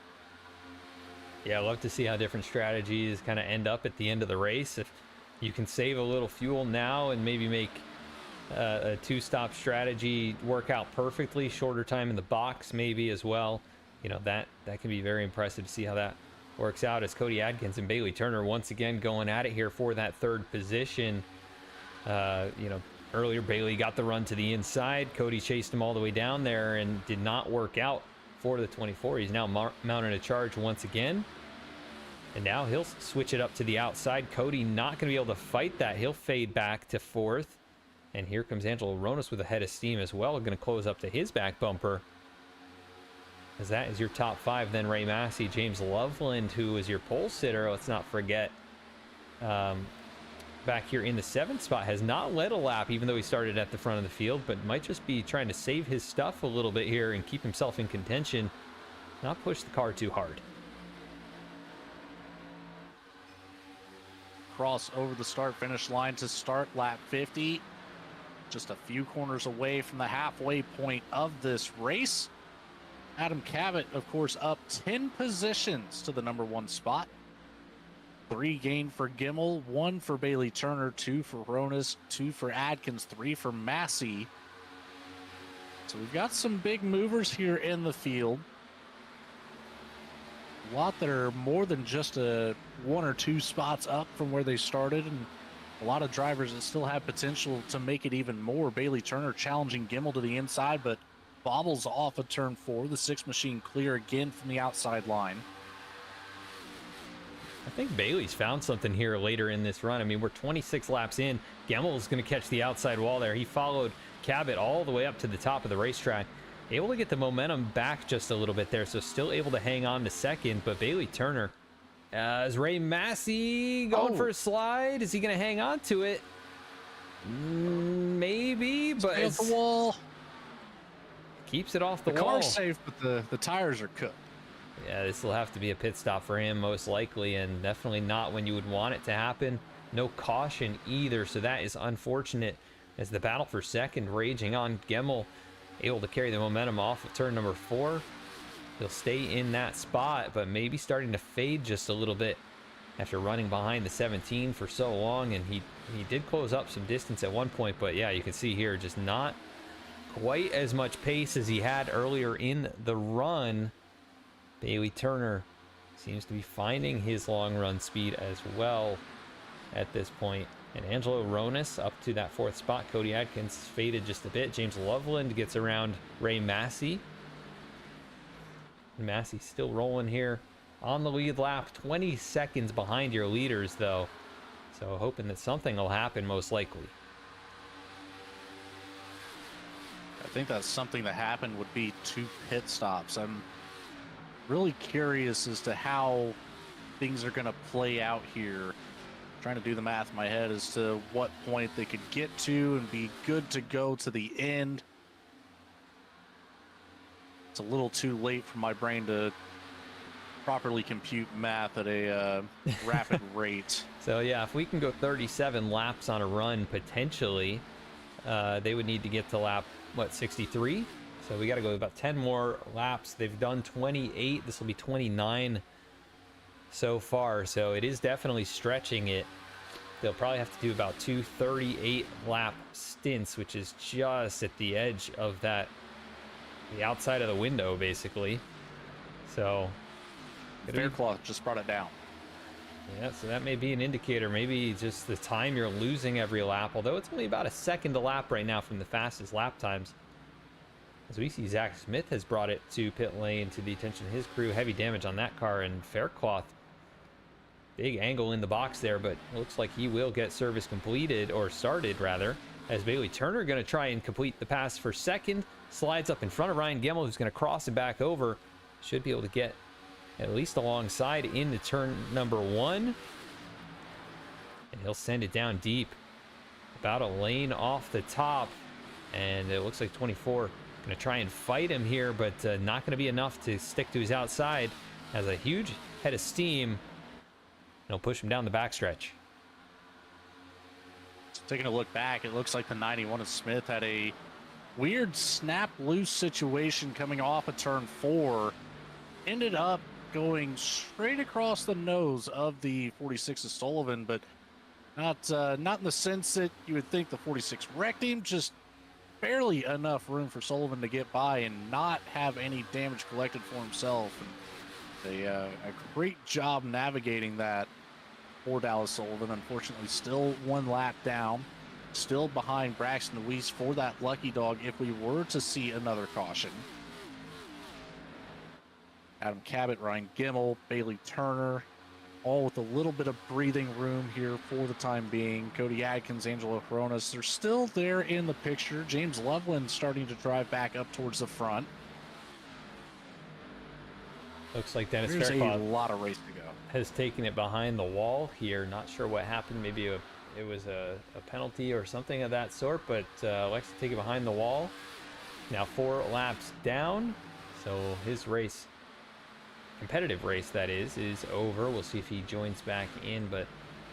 Speaker 5: Yeah, I love to see how different strategies kind of end up at the end of the race. If you can save a little fuel now and maybe make a 2-stop strategy work out perfectly, shorter time in the box maybe as well, you know, that can be very impressive to see how that works out, as Cody Adkins and Bailey Turner once again going at it here for that 3rd position. You know, earlier Bailey got the run to the inside. Cody chased him all the way down there and did not work out for the 24. He's now mounting a charge once again. And now he'll switch it up to the outside. Cody not going to be able to fight that. He'll fade back to 4th. And here comes Angelo Ronas with a head of steam as well. Going to close up to his back bumper. As that is your top 5. Then Ray Massey, James Loveland, who is your pole sitter. Let's not forget. Back here in the 7th spot, has not led a lap, even though he started at the front of the field, but might just be trying to save his stuff a little bit here and keep himself in contention, not push the car too hard.
Speaker 4: Cross over the start-finish line to start lap 50. Just a few corners away from the halfway point of this race. Adam Cabot, of course, up 10 positions to the number 1 spot. 3 gained for Gimmel, 1 for Bailey Turner, 2 for Ronas, 2 for Adkins, 3 for Massey. So we've got some big movers here in the field. A lot that are more than just 1 or 2 spots up from where they started, and a lot of drivers that still have potential to make it even more. Bailey Turner challenging Gimmel to the inside, but bobbles off of turn 4. The 6 machine clear again from the outside line.
Speaker 5: I think Bailey's found something here later in this run. I mean, we're 26 laps in. Gemmel is going to catch the outside wall there. He followed Cabot all the way up to the top of the racetrack. Able to get the momentum back just a little bit there, so still able to hang on to 2nd. But Bailey Turner, is Ray Massey going for a slide? Is he going to hang on to it? Maybe, but
Speaker 4: it's the wall.
Speaker 5: Keeps it off the
Speaker 4: wall. The car's safe, but the tires are cooked.
Speaker 5: Yeah, this will have to be a pit stop for him, most likely, and definitely not when you would want it to happen. No caution either, so that is unfortunate as the battle for 2nd raging on. Gimmel able to carry the momentum off of turn number 4. He'll stay in that spot, but maybe starting to fade just a little bit after running behind the 17 for so long, and he did close up some distance at one point, but yeah, you can see here just not quite as much pace as he had earlier in the run. Bailey Turner seems to be finding his long run speed as well at this point. And Angelo Ronas up to that 4th spot. Cody Adkins faded just a bit. James Loveland gets around Ray Massey. Massey still rolling here on the lead lap. 20 seconds behind your leaders, though. So hoping that something will happen, most likely.
Speaker 4: I think that's something that happened would be 2 pit stops. I'm really curious as to how things are going to play out here. Trying to do the math in my head as to what point they could get to and be good to go to the end. It's a little too late for my brain to properly compute math at a rapid rate.
Speaker 5: So yeah, if we can go 37 laps on a run, potentially, they would need to get to lap, what, 63? So we got to go about 10 more laps. They've done 28. This will be 29 so far. So it is definitely stretching it. They'll probably have to do about 2 38 lap stints, which is just at the edge of that, the outside of the window, basically. So
Speaker 4: Faircloth just brought it down.
Speaker 5: yeah, so that may be an indicator. Maybe just the time you're losing every lap, although it's only about a second a lap right now from the fastest lap times. As we see, Zach Smith has brought it to pit lane to the attention of his crew. Heavy damage on that car, and Faircloth, big angle in the box there, but looks like he will get service completed, or started rather, as Bailey Turner going to try and complete the pass for second. Slides up in front of Ryan Gemmel, who's going to cross it back over. Should be able to get at least alongside into turn number 1. And he'll send it down deep, about a lane off the top. And it looks like 24 going to try and fight him here, but not going to be enough to stick to his outside. Has a huge head of steam. And he'll push him down the backstretch.
Speaker 4: Taking a look back, it looks like the 91 of Smith had a weird snap loose situation coming off of turn 4. Ended up going straight across the nose of the 46 of Sullivan, but not in the sense that you would think the 46 wrecked him, just barely enough room for Sullivan to get by and not have any damage collected for himself. And a great job navigating that for Dallas Sullivan. Unfortunately, still 1 lap down, still behind Braxton Weiss for that lucky dog if we were to see another caution. Adam Cabot, Ryan Gemmel, Bailey Turner, all with a little bit of breathing room here for the time being. Cody Adkins, Angelo Coronas, they're still there in the picture. James Loveland starting to drive back up towards the front.
Speaker 5: Looks like Dennis
Speaker 4: There's a
Speaker 5: Faircloth
Speaker 4: lot of race to go.
Speaker 5: has taken it behind the wall here. Not sure what happened. Maybe it was a penalty or something of that sort, but likes to take it behind the wall. Now 4 laps down, so his race, competitive race that is over. We'll see if he joins back in, but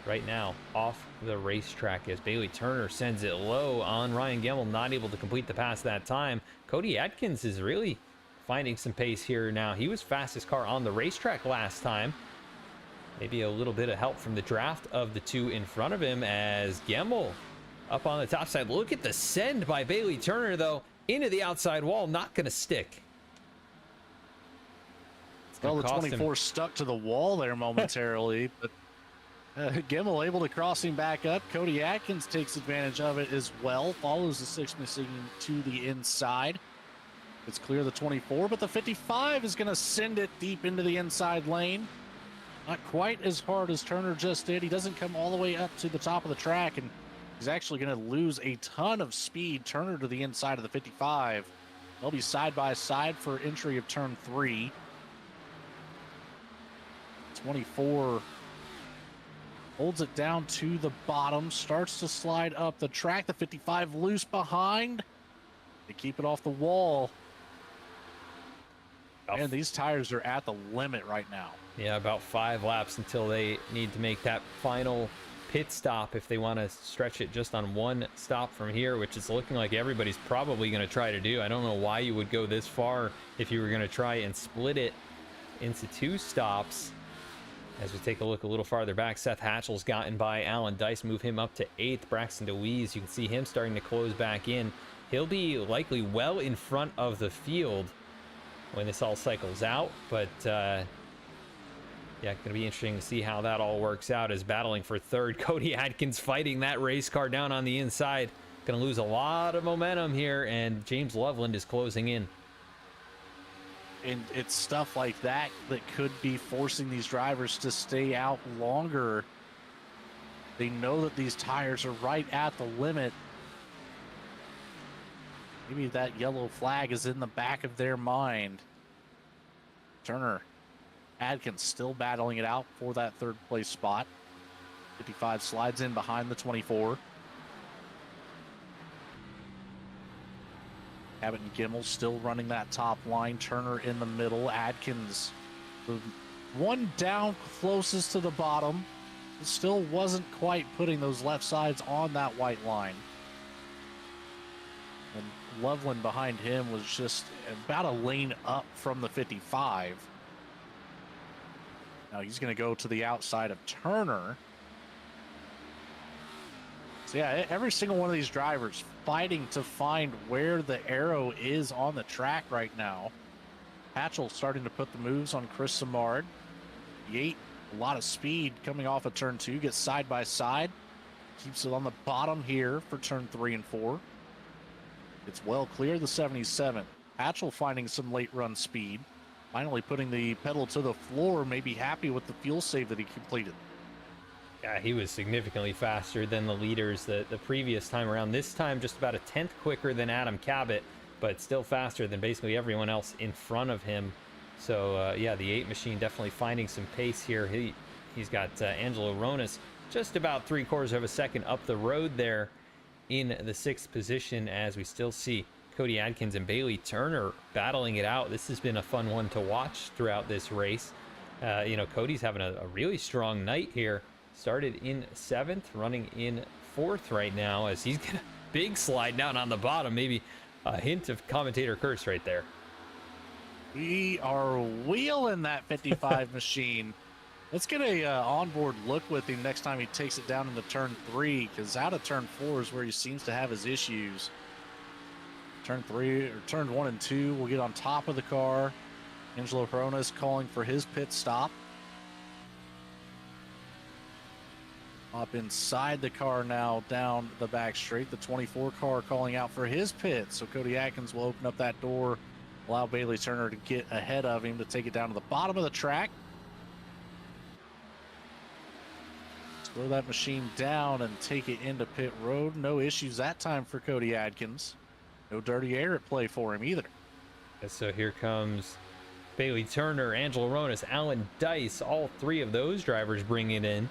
Speaker 5: right now off the racetrack as Bailey Turner sends it low on Ryan Gemmel, not able to complete the pass that time. Cody Atkins is really finding some pace here now. He was fastest car on the racetrack last time. Maybe a little bit of help from the draft of the 2 in front of him as Gemmel up on the top side. Look at the send by Bailey Turner, though, into the outside wall. Not going to stick.
Speaker 4: Well, the 24 stuck to the wall there momentarily, but Gemmel able to cross him back up. Cody Atkins takes advantage of it as well, follows the 6 missing to the inside. It's clear the 24, but the 55 is going to send it deep into the inside lane. Not quite as hard as Turner just did. He doesn't come all the way up to the top of the track, and he's actually going to lose a ton of speed. Turner to the inside of the 55. They'll be side by side for entry of turn 3. 24 holds it down to the bottom, starts to slide up the track. The 55 loose behind. They keep it off the wall. And these tires are at the limit right now.
Speaker 5: Yeah, about 5 laps until they need to make that final pit stop if they want to stretch it just on 1 stop from here, which is looking like everybody's probably going to try to do. I don't know why you would go this far if you were going to try and split it into 2 stops. As we take a look a little farther back, Seth Hatchell's gotten by Alan Dice, move him up to 8th. Braxton DeWeese, you can see him starting to close back in. He'll be likely well in front of the field when this all cycles out, but yeah, going to be interesting to see how that all works out. As battling for 3rd, Cody Atkins fighting that race car down on the inside. Going to lose a lot of momentum here, and James Loveland is closing in.
Speaker 4: And it's stuff like that that could be forcing these drivers to stay out longer. They know that these tires are right at the limit. Maybe that yellow flag is in the back of their mind. Turner, Adkins still battling it out for that 3rd place spot. 55 slides in behind the 24. Cabot and Gemmel still running that top line. Turner in the middle. Adkins One down closest to the bottom. Still wasn't quite putting those left sides on that white line. And Loveland behind him was just about a lane up from the 55. Now he's going to go to the outside of Turner. So yeah, every single one of these drivers fighting to find where the arrow is on the track right now. Hatchell starting to put the moves on Chris Simard. Yate, a lot of speed coming off of turn 2, gets side by side. Keeps it on the bottom here for turn 3 and 4. It's well clear the 77. Hatchell finding some late run speed. Finally putting the pedal to the floor, maybe happy with the fuel save that he completed.
Speaker 5: Yeah, he was significantly faster than the leaders the previous time around. This time just about a tenth quicker than Adam Cabot, but still faster than basically everyone else in front of him. So yeah, the 8 machine definitely finding some pace here. He's got Angelo Ronas just about 3/4 of a second up the road there in the 6th position, as we still see Cody Adkins and Bailey Turner battling it out. This has been a fun one to watch throughout this race. You know, Cody's having a really strong night here. Started in 7th, running in 4th right now, as he's got a big slide down on the bottom. Maybe a hint of commentator curse right there.
Speaker 4: We are wheeling that 55 machine. Let's get a onboard look with him next time he takes it down into turn 3, because out of turn 4 is where he seems to have his issues. Turn 3 or turn 1 and 2, we'll get on top of the car. Angelo Corona is calling for his pit stop. Up inside the car now, down the back straight. The 24 car calling out for his pit. So Cody Atkins will open up that door, allow Bailey Turner to get ahead of him to take it down to the bottom of the track. Slow that machine down and take it into pit road. No issues that time for Cody Adkins. No dirty air at play for him either.
Speaker 5: And so here comes Bailey Turner, Angelo Ronas, Alan Dice. All 3 of those drivers bring it in.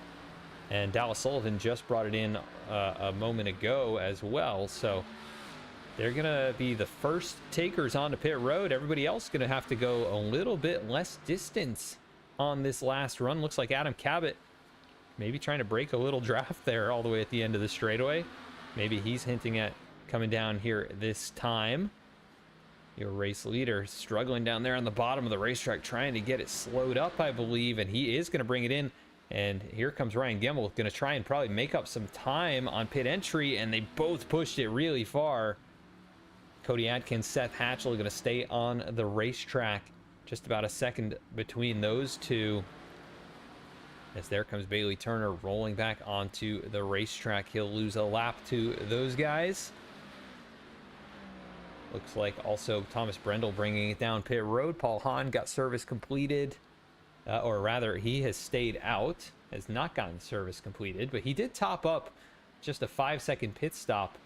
Speaker 5: And Dallas Sullivan just brought it in a moment ago as well. So they're going to be the first takers onto pit road. Everybody else is going to have to go a little bit less distance on this last run. Looks like Adam Cabot maybe trying to break a little draft there all the way at the end of the straightaway. Maybe he's hinting at coming down here this time. Your race leader struggling down there on the bottom of the racetrack, trying to get it slowed up, I believe, and he is going to bring it in. And here comes Ryan Gemmel, going to try and probably make up some time on pit entry, and they both pushed it really far. Cody Atkins, Seth Hatchell are going to stay on the racetrack. Just about a second between those two. As there comes Bailey Turner rolling back onto the racetrack. He'll lose a lap to those guys. Looks like also Thomas Brendel bringing it down pit road. Paul Hahn got service completed. Or rather, he has stayed out, has not gotten service completed, but he did top up just a 5-second pit stop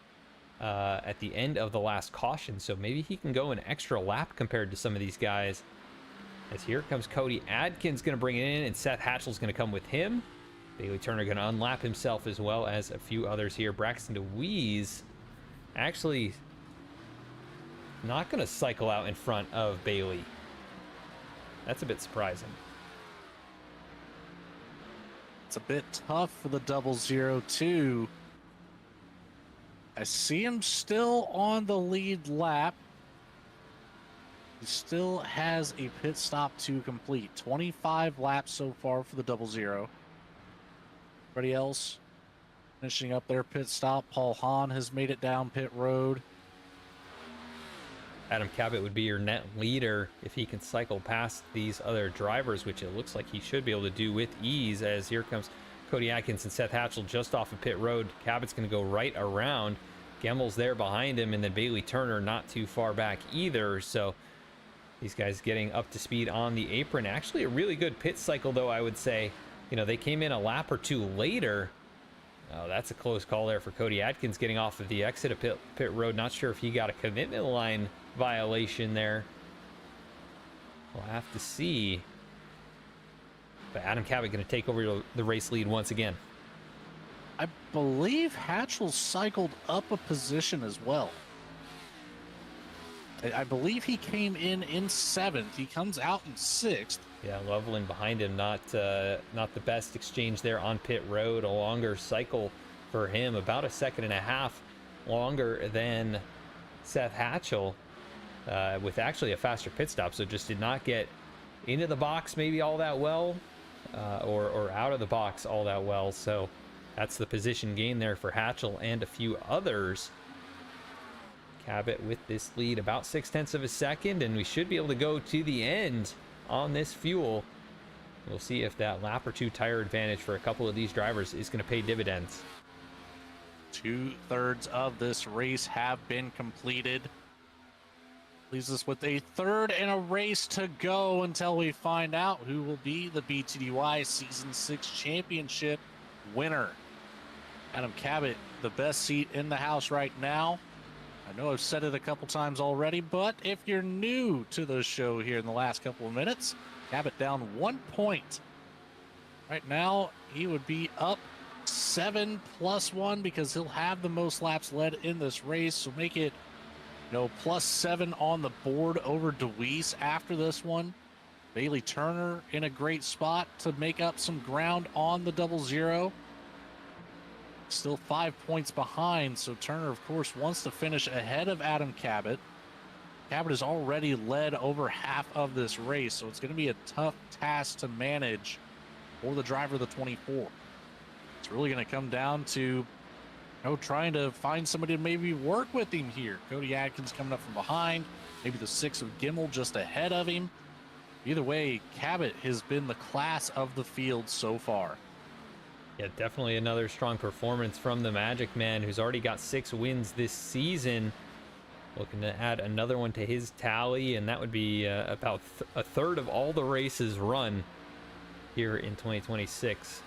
Speaker 5: at the end of the last caution, so maybe he can go an extra lap compared to some of these guys. As here comes Cody Adkins, going to bring it in, and Seth Hatchell's going to come with him. Bailey Turner going to unlap himself, as well as a few others here. Braxton DeWeese actually not going to cycle out in front of Bailey. That's a bit surprising.
Speaker 4: It's a bit tough for the 002. I see him still on the lead lap. He still has a pit stop to complete. 25 laps so far for the 00. Everybody else finishing up their pit stop. Paul Hahn has made it down pit road.
Speaker 5: Adam Cabot would be your net leader if he can cycle past these other drivers, which it looks like he should be able to do with ease, as here comes Cody Atkins and Seth Hatchell just off of pit road. Cabot's going to go right around. Gemmel's there behind him, and then Bailey Turner not too far back either. So these guys getting up to speed on the apron. Actually a really good pit cycle, though, I would say. You know, they came in a lap or two later. Oh, that's a close call there for Cody Atkins getting off of the exit of pit road. Not sure if he got a commitment line violation there. We'll have to see. But Adam Cabot going to take over the race lead once again.
Speaker 4: I believe Hatchell cycled up a position as well. I believe he came in 7th. He comes out in 6th.
Speaker 5: Yeah, Loveland behind him, not the best exchange there on pit road. A longer cycle for him, about a second and a half longer than Seth Hatchell, with actually a faster pit stop. So just did not get into the box maybe all that well, or out of the box all that well. So that's the position gain there for Hatchell and a few others. Cabot with this lead about 0.6 of a second, and we should be able to go to the end on this fuel. We'll see if that lap or two tire advantage for a couple of these drivers is going to pay dividends.
Speaker 4: 2/3 of this race have been completed. Leaves us with a third in a race to go until we find out who will be the BTDY Season 6 Championship winner. Adam Cabot, the best seat in the house right now. I know I've said it a couple times already, but if you're new to the show here in the last couple of minutes, Cabot down 1 point. Right now, he would be up 7+1 because he'll have the most laps led in this race. So make it, +7 on the board over DeWeese after this one. Bailey Turner in a great spot to make up some ground on the 0-0. Still 5 points behind, so Turner, of course, wants to finish ahead of Adam Cabot. Cabot has already led over half of this race, so it's going to be a tough task to manage for the driver of the 24. It's really going to come down to trying to find somebody to maybe work with him here. Cody Adkins coming up from behind, maybe the 6 of Gimmel just ahead of him. Either way, Cabot has been the class of the field so far.
Speaker 5: Yeah, definitely another strong performance from the Magic Man, who's already got 6 wins this season. Looking to add another one to his tally, and that would be about a third of all the races run here in 2026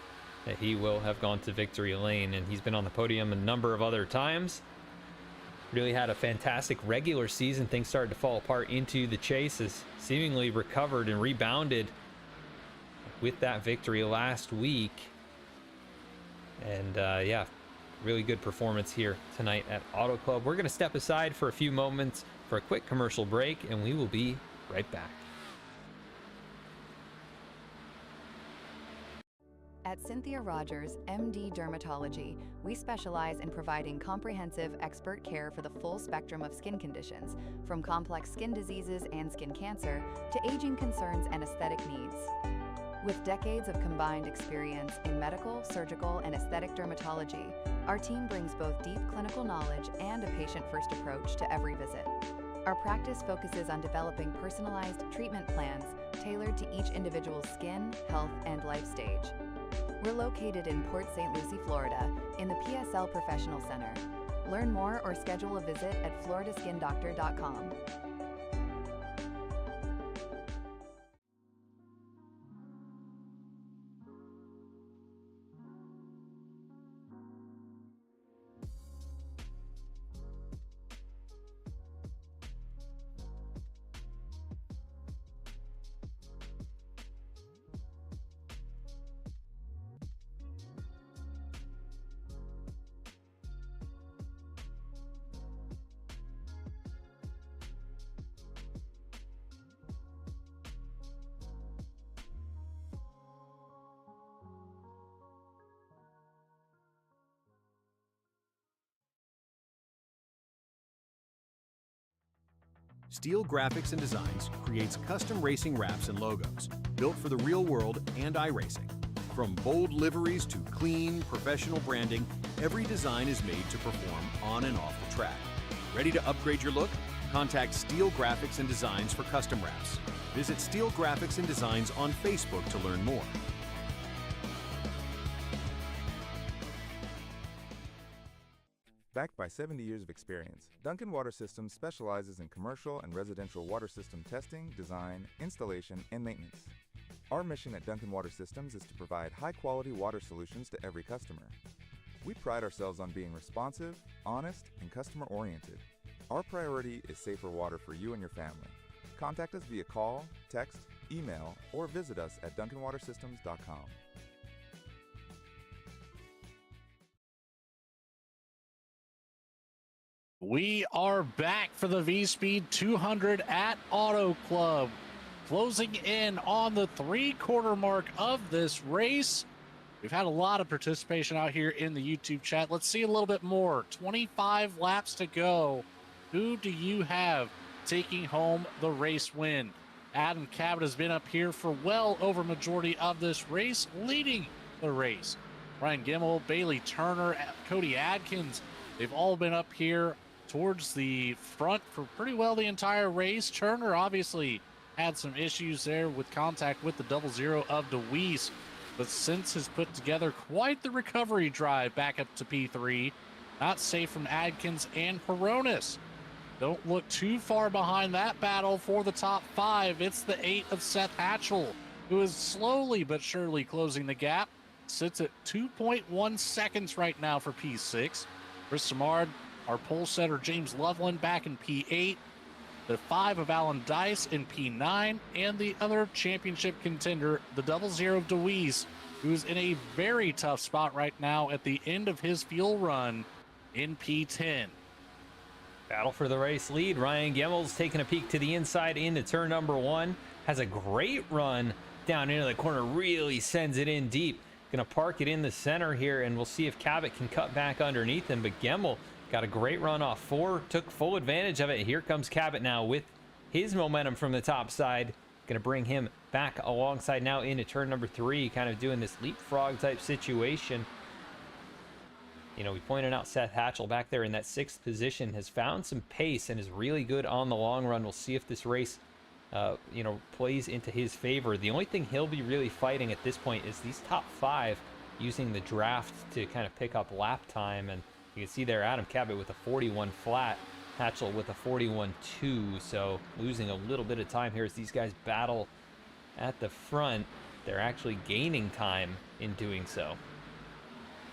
Speaker 5: that he will have gone to victory lane. And he's been on the podium a number of other times. Really had a fantastic regular season. Things started to fall apart into the chase, as seemingly recovered and rebounded with that victory last week. And yeah, really good performance here tonight at Auto Club. We're going to step aside for a few moments for a quick commercial break, and we will be right back.
Speaker 1: At Cynthia Rogers, MD Dermatology, we specialize in providing comprehensive expert care for the full spectrum of skin conditions, from complex skin diseases and skin cancer to aging concerns and aesthetic needs. With decades of combined experience in medical, surgical, and aesthetic dermatology, our team brings both deep clinical knowledge and a patient-first approach to every visit. Our practice focuses on developing personalized treatment plans tailored to each individual's skin, health, and life stage. We're located in Port St. Lucie, Florida, in the PSL Professional Center. Learn more or schedule a visit at floridaskindoctor.com.
Speaker 2: Steel Graphics and Designs creates custom racing wraps and logos built for the real world and iRacing. From bold liveries to clean, professional branding, every design is made to perform on and off the track. Ready to upgrade your look? Contact Steel Graphics and Designs for custom wraps. Visit Steel Graphics and Designs on Facebook to learn more.
Speaker 3: Backed by 70 years of experience, Duncan Water Systems specializes in commercial and residential water system testing, design, installation, and maintenance. Our mission at Duncan Water Systems is to provide high-quality water solutions to every customer. We pride ourselves on being responsive, honest, and customer-oriented. Our priority is safer water for you and your family. Contact us via call, text, email, or visit us at duncanwatersystems.com.
Speaker 4: We are back for the VSPEED 200 at Auto Club, closing in on the 3/4 mark of this race. We've had a lot of participation out here in the YouTube chat. Let's see a little bit more. 25 laps to go. Who do you have taking home the race win? Adam Cabot has been up here for well over majority of this race, leading the race. Ryan Gimmel, Bailey Turner, Cody Adkins, they've all been up here towards the front for pretty well the entire race. Turner obviously had some issues there with contact with the 00 of DeWeese, but since has put together quite the recovery drive back up to P3. Not safe from Adkins and Peronis. Don't look too far behind that battle for the top 5. It's the 8 of Seth Hatchell, who is slowly but surely closing the gap. Sits at 2.1 seconds right now for P6. Chris Samard, our pole setter James Loveland back in P8. The 5 of Alan Dice in P9, and the other championship contender, the 00 of DeWeese, who's in a very tough spot right now at the end of his fuel run in P10.
Speaker 5: Battle for the race lead. Ryan Gemmel's taking a peek to the inside into turn number 1. Has a great run down into the corner, really sends it in deep. Gonna park it in the center here, and we'll see if Cabot can cut back underneath him, but Gemmel got a great run off 4, took full advantage of it. Here comes Cabot now with his momentum from the top side. Going to bring him back alongside now into turn number 3, kind of doing this leapfrog type situation. You know, we pointed out Seth Hatchell back there in that 6th position has found some pace and is really good on the long run. We'll see if this race, you know, plays into his favor. The only thing he'll be really fighting at this point is these top 5 using the draft to kind of pick up lap time. And you can see there Adam Cabot with a 41 flat, Hatchell with a 41.2, so losing a little bit of time here as these guys battle at the front. They're actually gaining time in doing so.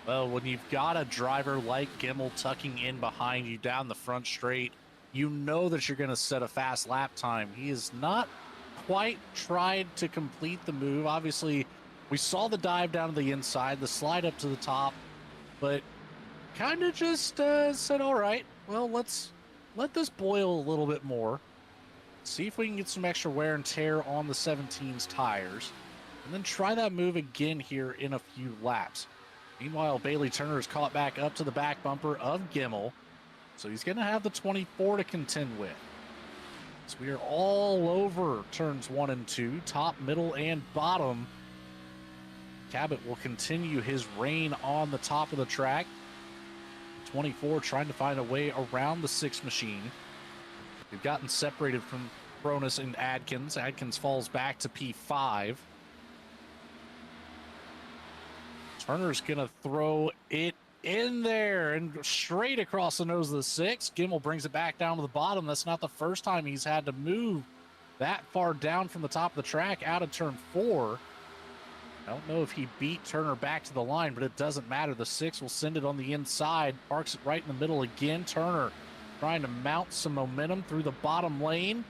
Speaker 4: Well, when you've got a driver like Gimmel tucking in behind you down the front straight, you know that you're going to set a fast lap time. He has not quite tried to complete the move. Obviously, we saw the dive down to the inside, the slide up to the top, but kind of just said, all right, well, let's let this boil a little bit more. See if we can get some extra wear and tear on the 17's tires, and then try that move again here in a few laps. Meanwhile, Bailey Turner is caught back up to the back bumper of Gimmel, so he's going to have the 24 to contend with. So we are all over turns 1 and 2, top, middle, and bottom. Cabot will continue his reign on the top of the track. 24 trying to find a way around the 6 machine. We've gotten separated from Cronus and Adkins. Adkins falls back to P5. Turner's gonna throw it in there and straight across the nose of the 6. Gimmel brings it back down to the bottom. That's not the first time he's had to move that far down from the top of the track out of turn 4. I don't know if he beat Turner back to the line, but it doesn't matter. The 6 will send it on the inside, parks it right in the middle again. Turner trying to mount some momentum through the bottom lane.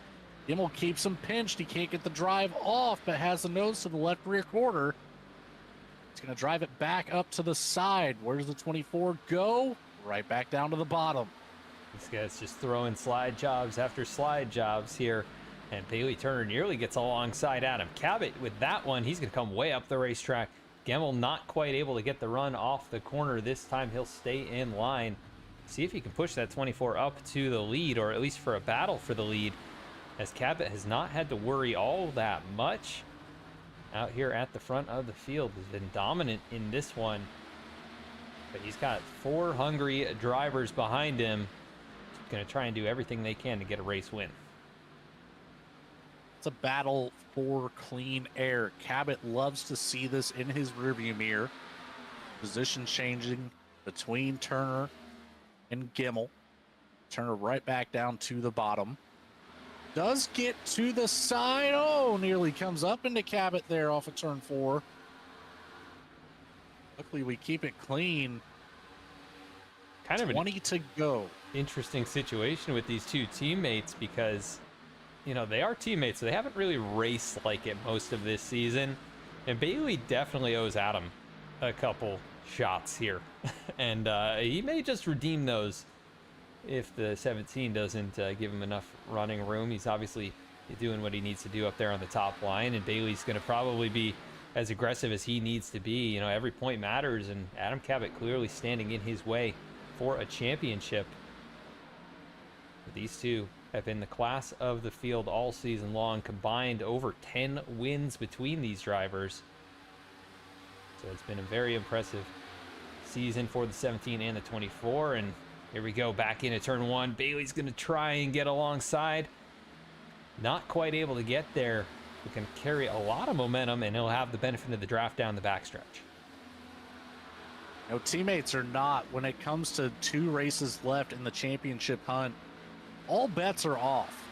Speaker 4: Gimmel keeps him pinched. He can't get the drive off, but has the nose to the left rear quarter. He's going to drive it back up to the side. Where does the 24 go? Right back down to the bottom.
Speaker 5: This guy's just throwing slide jobs after slide jobs here. And Bailey Turner nearly gets alongside Adam Cabot with that one. He's going to come way up the racetrack. Gemmel not quite able to get the run off the corner. This time he'll stay in line. See if he can push that 24 up to the lead, or at least for a battle for the lead, as Cabot has not had to worry all that much out here at the front of the field. Has been dominant in this one, but he's got 4 hungry drivers behind him. He's going to try and do everything they can to get a race win.
Speaker 4: It's a battle for clean air. Cabot loves to see this in his rearview mirror. Position changing between Turner and Gimmel. Turner right back down to the bottom. Does get to the side. Oh, nearly comes up into Cabot there off of turn 4. Luckily, we keep it clean.
Speaker 5: Kind of
Speaker 4: 20 to go.
Speaker 5: Interesting situation with these two teammates, because you know, they are teammates, so they haven't really raced like it most of this season. And Bailey definitely owes Adam a couple shots here. And he may just redeem those if the 17 doesn't give him enough running room. He's obviously doing what he needs to do up there on the top line, and Bailey's going to probably be as aggressive as he needs to be. You know, every point matters, and Adam Cabot clearly standing in his way for a championship. But these two have been the class of the field all season long, combined over 10 wins between these drivers. So it's been a very impressive season for the 17 and the 24. And here we go, back into turn one. Bailey's going to try and get alongside. Not quite able to get there. We can carry a lot of momentum, and he'll have the benefit of the draft down the backstretch.
Speaker 4: You know, teammates are not, when it comes to 2 races left in the championship hunt, all bets are off.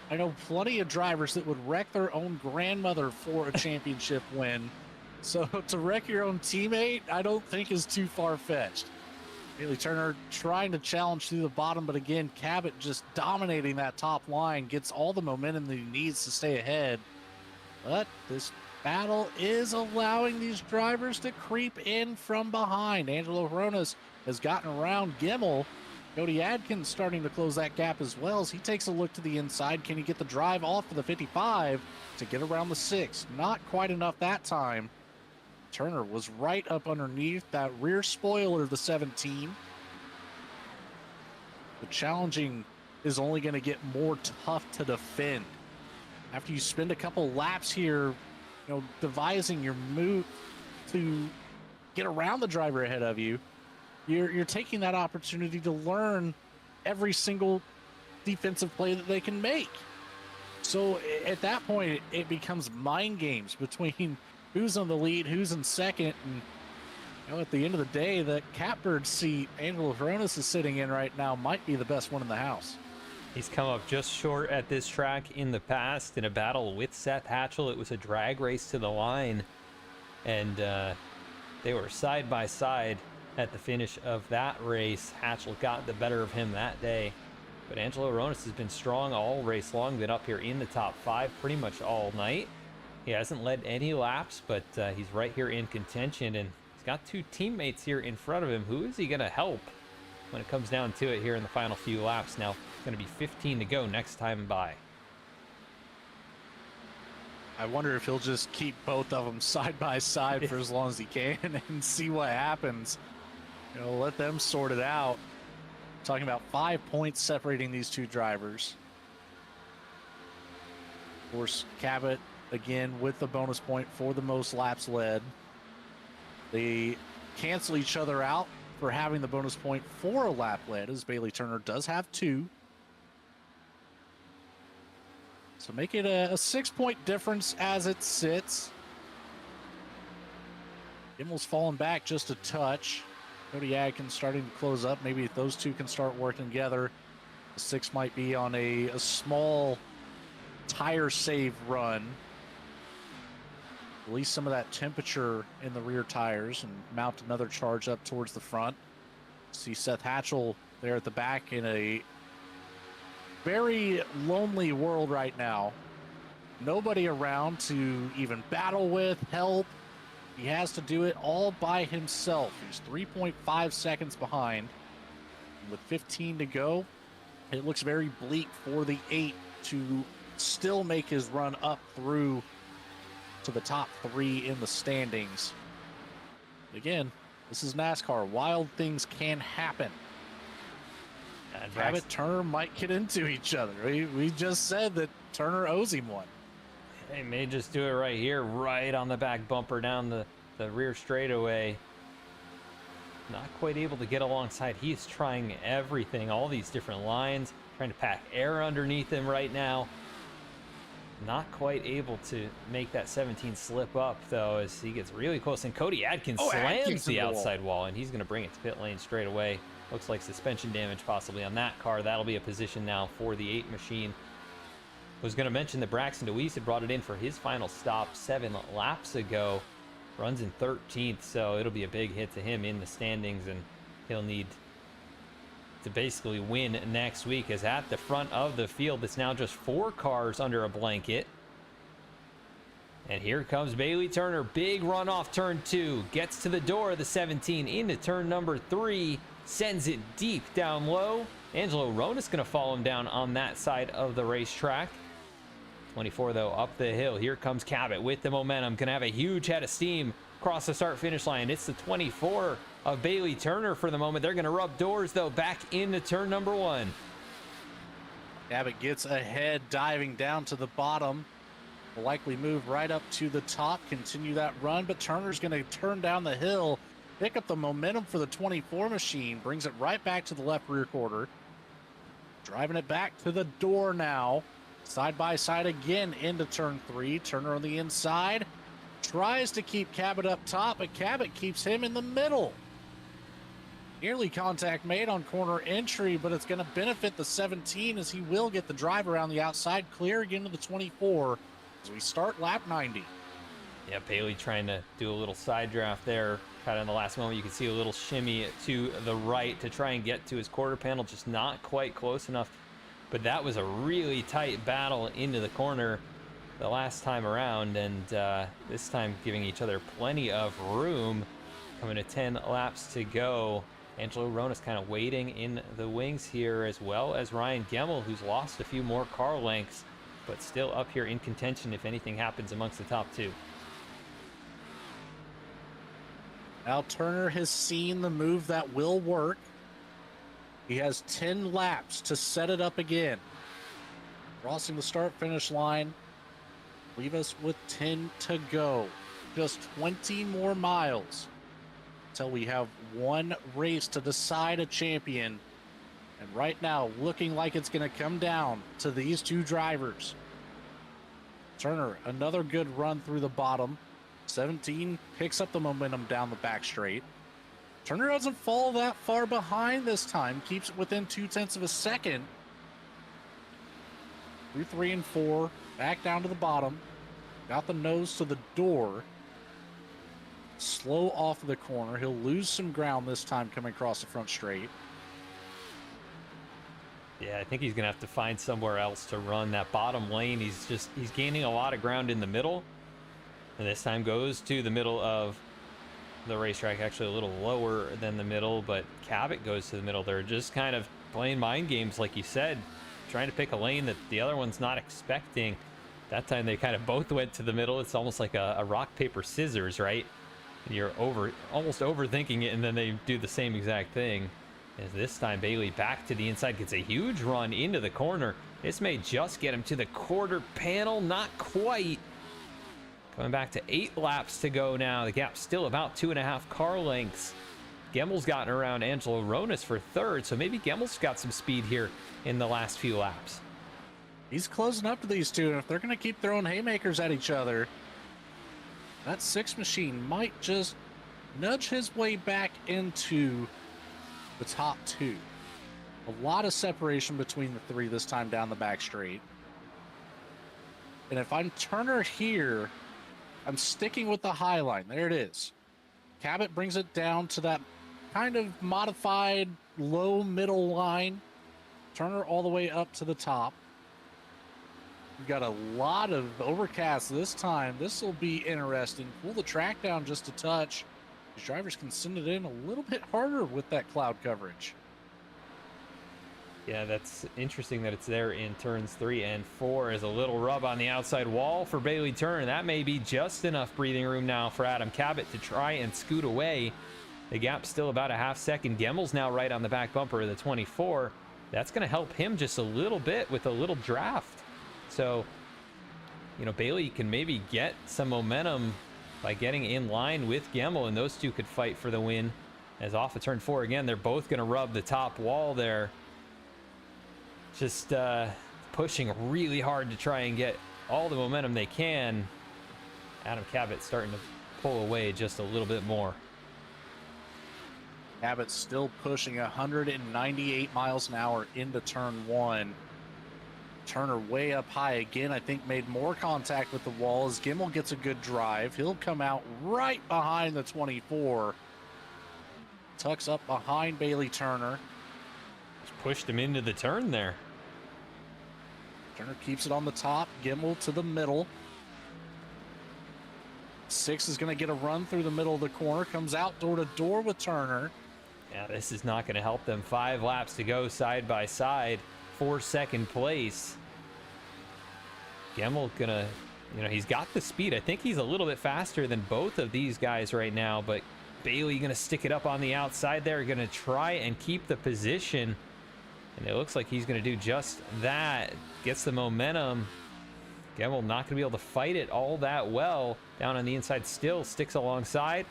Speaker 4: I know plenty of drivers that would wreck their own grandmother for a championship win. So to wreck your own teammate, I don't think is too far-fetched. Bailey Turner trying to challenge through the bottom, but again, Cabot just dominating that top line, gets all the momentum that he needs to stay ahead. But this battle is allowing these drivers to creep in from behind. Angelo Hronis has gotten around Gimmel. Cody Adkins starting to close that gap as well as he takes a look to the inside. Can he get the drive off of the 55 to get around the 6? Not quite enough that time. Turner was right up underneath that rear spoiler of the 17. The challenging is only going to get more tough to defend. After you spend a couple laps here, you know, devising your move to get around the driver ahead of you, you're taking that opportunity to learn every single defensive play that they can make. So at that point, it becomes mind games between who's on the lead, who's in second, and you know, at the end of the day, the catbird seat Angelo Hronis is sitting in right now might be the best one in the house.
Speaker 5: He's come up just short at this track in the past in a battle with Seth Hatchell. It was a drag race to the line, and they were side by side at the finish of that race. Hatchell got the better of him that day, but Angelo Hronis has been strong all race long, been up here in the top 5 pretty much all night. He hasn't led any laps, but he's right here in contention, and he's got 2 teammates here in front of him. Who is he going to help when it comes down to it here in the final few laps? Now, it's going to be 15 to go next time by.
Speaker 4: I wonder if he'll just keep both of them side by side for as long as he can and see what happens. You know, let them sort it out. Talking about 5 points separating these 2 drivers. Of course, Cabot again with the bonus point for the most laps led. They cancel each other out for having the bonus point for a lap led, as Bailey Turner does have 2. So make it a 6-point difference as it sits. Gimmel's fallen back just a touch. Cody Adkins starting to close up. Maybe if those 2 can start working together, the 6 might be on a small tire save run. Release some of that temperature in the rear tires and mount another charge up towards the front. See Seth Hatchell there at the back in a very lonely world right now. Nobody around to even battle with, help. He has to do it all by himself. He's 3.5 seconds behind. With 15 to go, it looks very bleak for the 8 to still make his run up through to the top 3 in the standings. Again, this is NASCAR. Wild things can happen. And Cabot, Turner might get into each other. We just said that Turner owes him one.
Speaker 5: They may just do it right here, right on the back bumper down the rear straightaway. Not quite able to get alongside. He's trying everything, all these different lines, trying to pack air underneath him right now. Not quite able to make that 17 slip up, though, as he gets really close. And Cody Adkins slams the outside wall, and he's going to bring it to pit lane straight away. Looks like suspension damage possibly on that car. That'll be a position now for the 8 machine. I was going to mention that Braxton DeWeese had brought it in for his final stop 7 laps ago. Runs in 13th, so it'll be a big hit to him in the standings, and he'll need to basically win next week, as at the front of the field, it's now just 4 cars under a blanket. And here comes Bailey Turner. Big run off turn 2. Gets to the door of the 17 into turn number 3. Sends it deep down low. Angelo Ronas going to follow him down on that side of the racetrack. 24, though, up the hill. Here comes Cabot with the momentum. Going to have a huge head of steam across the start-finish line. It's the 24 of Bailey Turner for the moment. They're going to rub doors, though, back into turn number 1.
Speaker 4: Cabot gets ahead, diving down to the bottom. Will likely move right up to the top, continue that run, but Turner's going to turn down the hill, pick up the momentum for the 24 machine, brings it right back to the left rear quarter. Driving it back to the door now. Side by side again into turn 3. Turner on the inside. Tries to keep Cabot up top, but Cabot keeps him in the middle. Nearly contact made on corner entry, but it's going to benefit the 17 as he will get the drive around the outside, clear again to the 24 as we start lap 90.
Speaker 5: Yeah, Bailey trying to do a little side draft there. Kind of in the last moment, you can see a little shimmy to the right to try and get to his quarter panel, just not quite close enough. But that was a really tight battle into the corner the last time around, and this time giving each other plenty of room. Coming to 10 laps to go. Angelo Ronas kind of waiting in the wings here, as well as Ryan Gemmel, who's lost a few more car lengths, but still up here in contention if anything happens amongst the top 2.
Speaker 4: Now Turner has seen the move that will work. He has 10 laps to set it up again. Crossing the start-finish line. Leave us with 10 to go. Just 20 more miles until we have one race to decide a champion. And right now, looking like it's going to come down to these two drivers. Turner, another good run through the bottom. 17 picks up the momentum down the back straight. Turner doesn't fall that far behind this time. Keeps it within 0.2 of a second. Through 3 and 4. Back down to the bottom. Got the nose to the door. Slow off of the corner. He'll lose some ground this time coming across the front straight.
Speaker 5: Yeah, I think he's going to have to find somewhere else to run that bottom lane. He's gaining a lot of ground in the middle. And this time goes to the middle of the racetrack, actually a little lower than the middle, but Cabot goes to the middle. They're just kind of playing mind games, like you said, trying to pick a lane that the other one's not expecting. That time they kind of both went to the middle. It's almost like a rock, paper, scissors, right? And you're almost overthinking it, and then they do the same exact thing. As this time Bailey back to the inside, gets a huge run into the corner. This may just get him to the quarter panel, not quite. Coming back to 8 laps to go now. The gap's still about 2.5 car lengths. Gemmel's gotten around Angelo Ronas for 3rd, so maybe Gemmel's got some speed here in the last few laps.
Speaker 4: He's closing up to these two, and if they're going to keep throwing haymakers at each other, that 6 machine might just nudge his way back into the top 2. A lot of separation between the 3 this time down the back straight. And if I'm Turner here, I'm sticking with the high line. There it is. Cabot brings it down to that kind of modified low middle line. Turner all the way up to the top. We've got a lot of overcast this time. This will be interesting. Pull the track down just a touch. These drivers can send it in a little bit harder with that cloud coverage.
Speaker 5: Yeah, that's interesting that it's there in turns 3 and 4 as a little rub on the outside wall for Bailey Turner. That may be just enough breathing room now for Adam Cabot to try and scoot away. The gap's still about a half second. Gemmel's now right on the back bumper of the 24. That's going to help him just a little bit with a little draft. So, you know, Bailey can maybe get some momentum by getting in line with Gemmel, and those two could fight for the win. As off of turn 4 again, they're both going to rub the top wall there. Just pushing really hard to try and get all the momentum they can. Adam Cabot starting to pull away just a little bit more.
Speaker 4: Cabot still pushing 198 miles an hour into turn 1. Turner way up high again. I think made more contact with the wall as Gemmel gets a good drive. He'll come out right behind the 24. Tucks up behind Bailey Turner.
Speaker 5: Pushed him into the turn there.
Speaker 4: Turner keeps it on the top. Gemmel to the middle. 6 is going to get a run through the middle of the corner. Comes out door to door with Turner.
Speaker 5: Yeah, this is not going to help them. 5 laps to go side by side for second place. Gemmel gonna, he's got the speed. I think he's a little bit faster than both of these guys right now, but Bailey gonna stick it up on the outside there, gonna try and keep the position. And it looks like he's gonna do just that. Gets the momentum. Gemmel not gonna be able to fight it all that well. Down on the inside still, sticks alongside.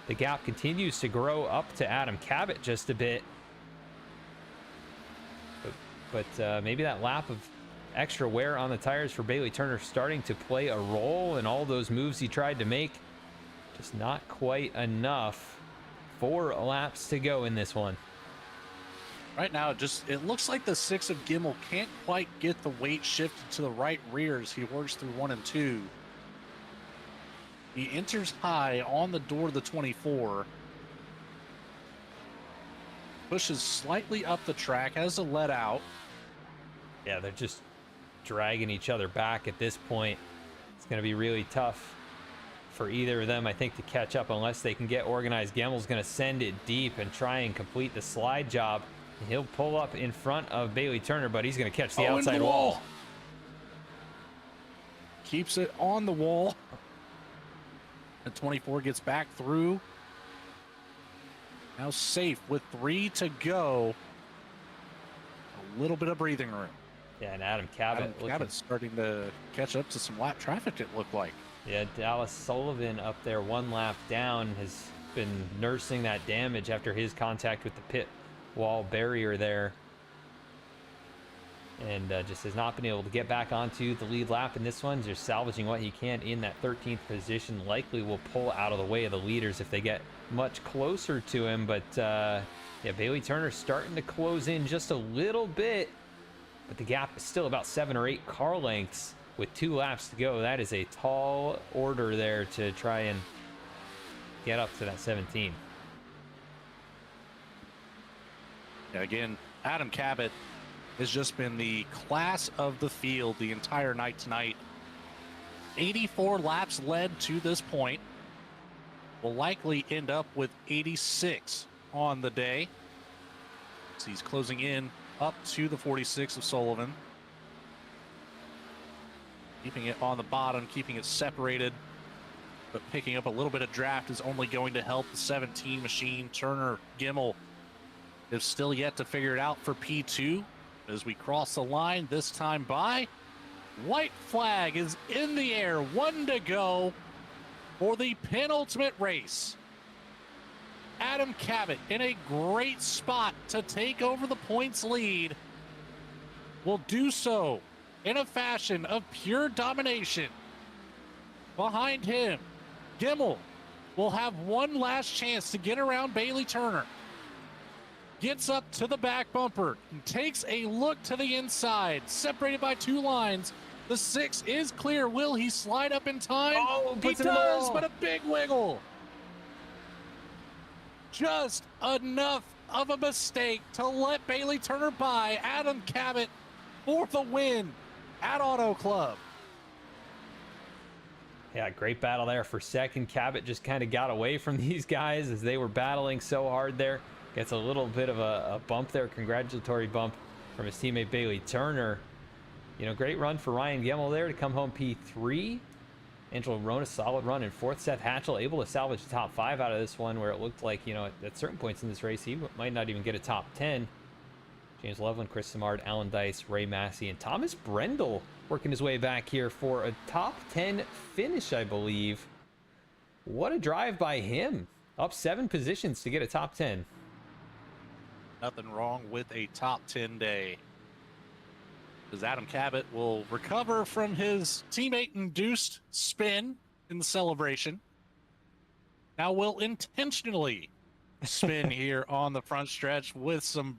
Speaker 5: The gap continues to grow up to Adam Cabot just a bit. But maybe that lap of extra wear on the tires for Bailey Turner starting to play a role in all those moves he tried to make. Just not quite enough. 4 laps to go in this one.
Speaker 4: Right now, it looks like the 6 of Gemmel can't quite get the weight shifted to the right rear as he works through 1 and 2. He enters high on the door of the 24. Pushes slightly up the track, has a let out.
Speaker 5: Yeah, they're just dragging each other back at this point. It's going to be really tough for either of them, I think, to catch up unless they can get organized. Gemmel's going to send it deep and try and complete the slide job. He'll pull up in front of Bailey Turner, but he's going to catch the outside wall.
Speaker 4: Keeps it on the wall. The 24 gets back through. Now safe with 3 to go. A little bit of breathing room.
Speaker 5: Yeah, and Adam Cabot's
Speaker 4: starting to catch up to some lap traffic, it looked like.
Speaker 5: Yeah, Dallas Sullivan up there 1 lap down has been nursing that damage after his contact with the pit wall barrier there. And just has not been able to get back onto the lead lap in this one. Just salvaging what he can in that 13th position. Likely will pull out of the way of the leaders if they get much closer to him. But yeah, Bailey Turner starting to close in just a little bit. But the gap is still about 7 or 8 car lengths with 2 laps to go. That is a tall order there to try and get up to that 17.
Speaker 4: Yeah, again, Adam Cabot has just been the class of the field the entire night tonight. 84 laps led to this point. Will likely end up with 86 on the day. So he's closing in up to the 46 of Sullivan. Keeping it on the bottom, keeping it separated, but picking up a little bit of draft is only going to help the 17 machine. Turner, Gemmel is still yet to figure it out for P2. As we cross the line, this time by. White flag is in the air, 1 to go for the penultimate race. Adam Cabot in a great spot to take over the points lead. Will do so in a fashion of pure domination. Behind him, Gemmel will have one last chance to get around Bailey Turner. Gets up to the back bumper, takes a look to the inside, separated by 2 lines. The 6 is clear. Will he slide up in time?
Speaker 5: Oh,
Speaker 4: he does, but a big wiggle. Just enough of a mistake to let Bailey Turner by. Adam Cabot for the win at Auto Club.
Speaker 5: Yeah, great battle there for second. Cabot just kind of got away from these guys as they were battling so hard there. Gets a little bit of a bump there, congratulatory bump from his teammate Bailey Turner. Great run for Ryan Gemmel there to come home P3. Angelo Rona, solid run in 4th. Seth Hatchell able to salvage the top 5 out of this one where it looked like, at certain points in this race, he might not even get a top 10. James Loveland, Chris Simard, Alan Dice, Ray Massey, and Thomas Brendel working his way back here for a top 10 finish, I believe. What a drive by him. Up 7 positions to get a top 10.
Speaker 4: Nothing wrong with a top 10 day. As Adam Cabot will recover from his teammate-induced spin in the celebration. Now will intentionally spin here on the front stretch with some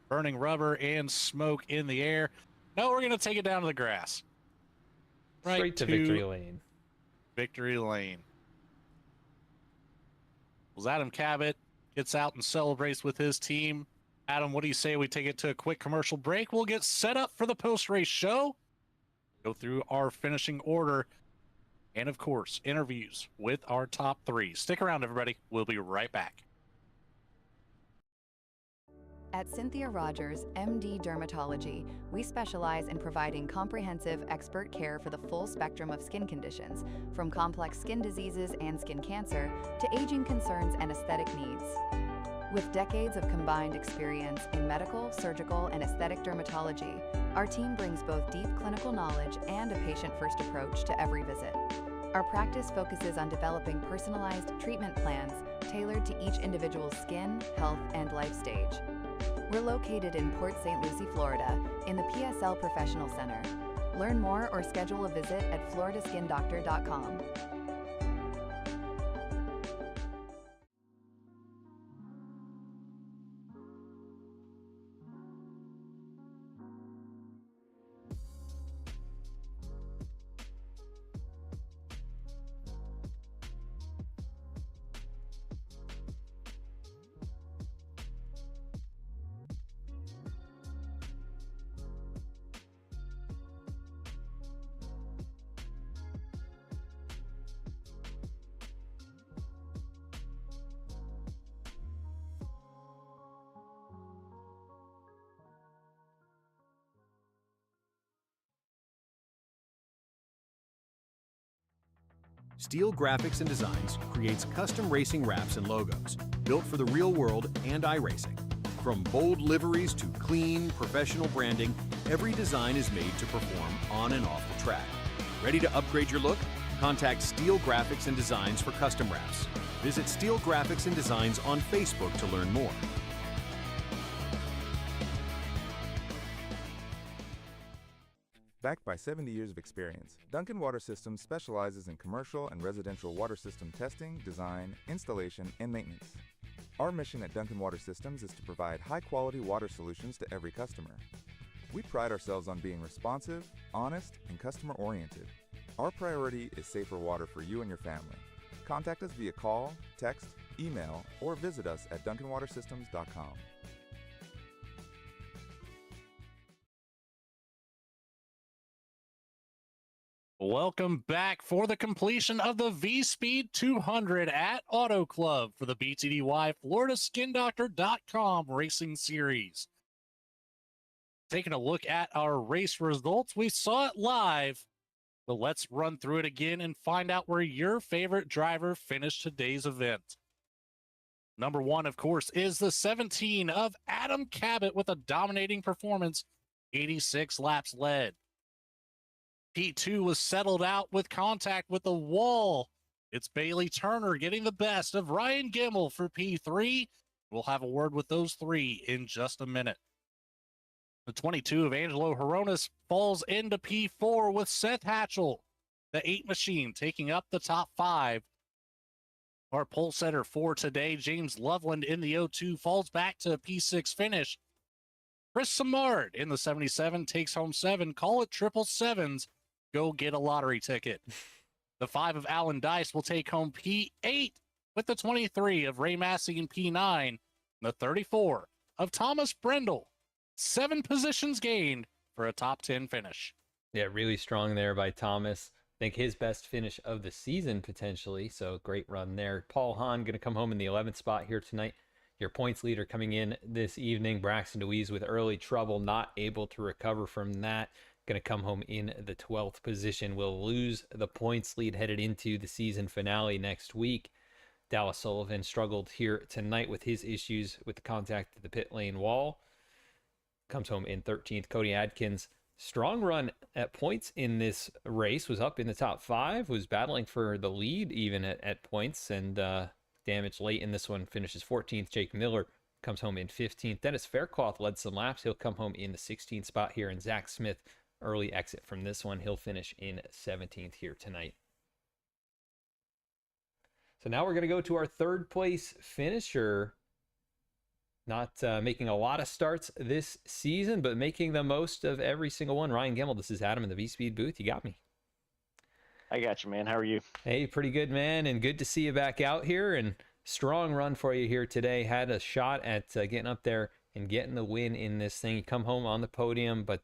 Speaker 4: burning rubber and smoke in the air. Now we're going to take it down to the grass.
Speaker 5: Straight to victory lane.
Speaker 4: Victory lane. Well, Adam Cabot gets out and celebrates with his team. Adam, what do you say we take it to a quick commercial break? We'll get set up for the post-race show, go through our finishing order, and of course, interviews with our top 3. Stick around, everybody. We'll be right back.
Speaker 1: At Cynthia Rogers, MD Dermatology, we specialize in providing comprehensive expert care for the full spectrum of skin conditions, from complex skin diseases and skin cancer to aging concerns and aesthetic needs. With decades of combined experience in medical, surgical, and aesthetic dermatology, our team brings both deep clinical knowledge and a patient-first approach to every visit. Our practice focuses on developing personalized treatment plans tailored to each individual's skin, health, and life stage. We're located in Port St. Lucie, Florida, in the PSL Professional Center. Learn more or schedule a visit at floridaskindoctor.com.
Speaker 2: Steel Graphics and Designs creates custom racing wraps and logos built for the real world and iRacing. From bold liveries to clean, professional branding, every design is made to perform on and off the track. Ready to upgrade your look? Contact Steel Graphics and Designs for custom wraps. Visit Steel Graphics and Designs on Facebook to learn more.
Speaker 3: Backed by 70 years of experience, Duncan Water Systems specializes in commercial and residential water system testing, design, installation, and maintenance. Our mission at Duncan Water Systems is to provide high-quality water solutions to every customer. We pride ourselves on being responsive, honest, and customer-oriented. Our priority is safer water for you and your family. Contact us via call, text, email, or visit us at duncanwatersystems.com.
Speaker 4: Welcome back for the completion of the VSPEED 200 at Auto Club for the BTDY FloridaSkinDoctor.com Racing Series. Taking a look at our race results, we saw it live, but let's run through it again and find out where your favorite driver finished today's event. Number one, of course, is the 17 of Adam Cabot with a dominating performance, 86 laps led. P2 was settled out with contact with the wall. It's Bailey Turner getting the best of Ryan Gimmel for P3. We'll have a word with those three in just a minute. The 22 of Angelo Horonis falls into P4 with Seth Hatchell, the 8 machine, taking up the top 5. Our pole setter for today, James Loveland in the 02, falls back to a P6 finish. Chris Samard in the 77 takes home 7. Call it 777s. Go get a lottery ticket. The 5 of Alan Dice will take home P8 with the 23 of Ray Massey in P9. The 34 of Thomas Brendel. 7 positions gained for a top 10 finish.
Speaker 5: Yeah, really strong there by Thomas. I think his best finish of the season potentially, so great run there. Paul Hahn going to come home in the 11th spot here tonight. Your points leader coming in this evening, Braxton DeWeese with early trouble, not able to recover from that. Going to come home in the 12th position. Will lose the points lead headed into the season finale next week. Dallas Sullivan struggled here tonight with his issues with the contact at the pit lane wall. Comes home in 13th. Cody Adkins, strong run at points in this race, was up in the top 5, was battling for the lead even at points, and damage late in this one, finishes 14th. Jake Miller comes home in 15th. Dennis Faircloth led some laps. He'll come home in the 16th spot here, and Zach Smith, early exit from this one. He'll finish in 17th here tonight. So now we're going to go to our third place finisher. Not making a lot of starts this season, but making the most of every single one. Ryan Gimmel, this is Adam in the VSPEED booth. You got me.
Speaker 6: I got you, man. How are you?
Speaker 5: Hey, pretty good, man, and good to see you back out here. And strong run for you here today. Had a shot at getting up there and getting the win in this thing. You come home on the podium, but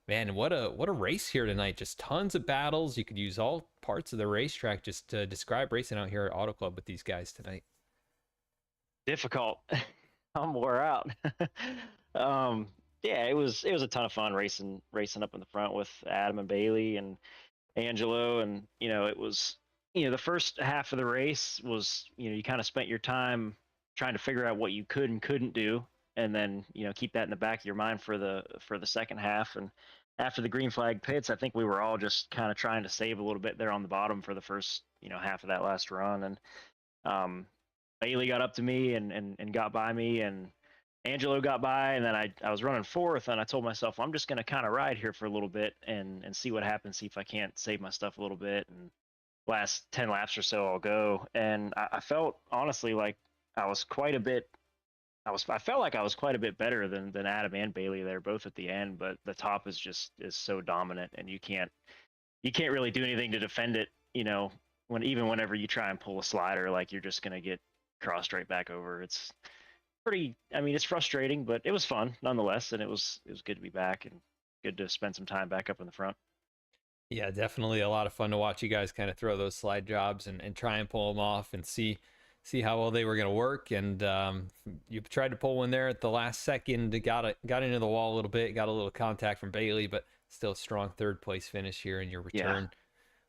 Speaker 5: man, what a race here tonight. Just tons of battles. You could use all parts of the racetrack just to describe racing out here at Auto Club with these guys tonight.
Speaker 6: Difficult. I'm wore out. um, yeah, it was a ton of fun racing up in the front with Adam and Bailey and Angelo, and it was the first half of the race was you kind of spent your time trying to figure out what you could and couldn't do, and then keep that in the back of your mind for the second half. And after the green flag pits, I think we were all just kind of trying to save a little bit there on the bottom for the first half of that last run. And um, Bailey got up to me and got by me, and Angelo got by, and then I was running fourth, and I told myself I'm just going to kind of ride here for a little bit and see what happens, see if I can't save my stuff a little bit. And last 10 laps or so I'll go. And I felt honestly like I was quite a bit I felt like I was quite a bit better than Adam and Bailey there, both at the end, but the top is so dominant, and you can't really do anything to defend it, whenever you try and pull a slider, like you're just gonna get crossed right back over. It's pretty, I mean, it's frustrating, but it was fun nonetheless, and it was good to be back and good to spend some time back up in the front.
Speaker 5: Yeah, definitely a lot of fun to watch you guys kind of throw those slide jobs and try and pull them off and see how well they were going to work. And you tried to pull one there at the last second, got into the wall a little bit, got a little contact from Bailey, but still a strong third place finish here in your return. Yeah.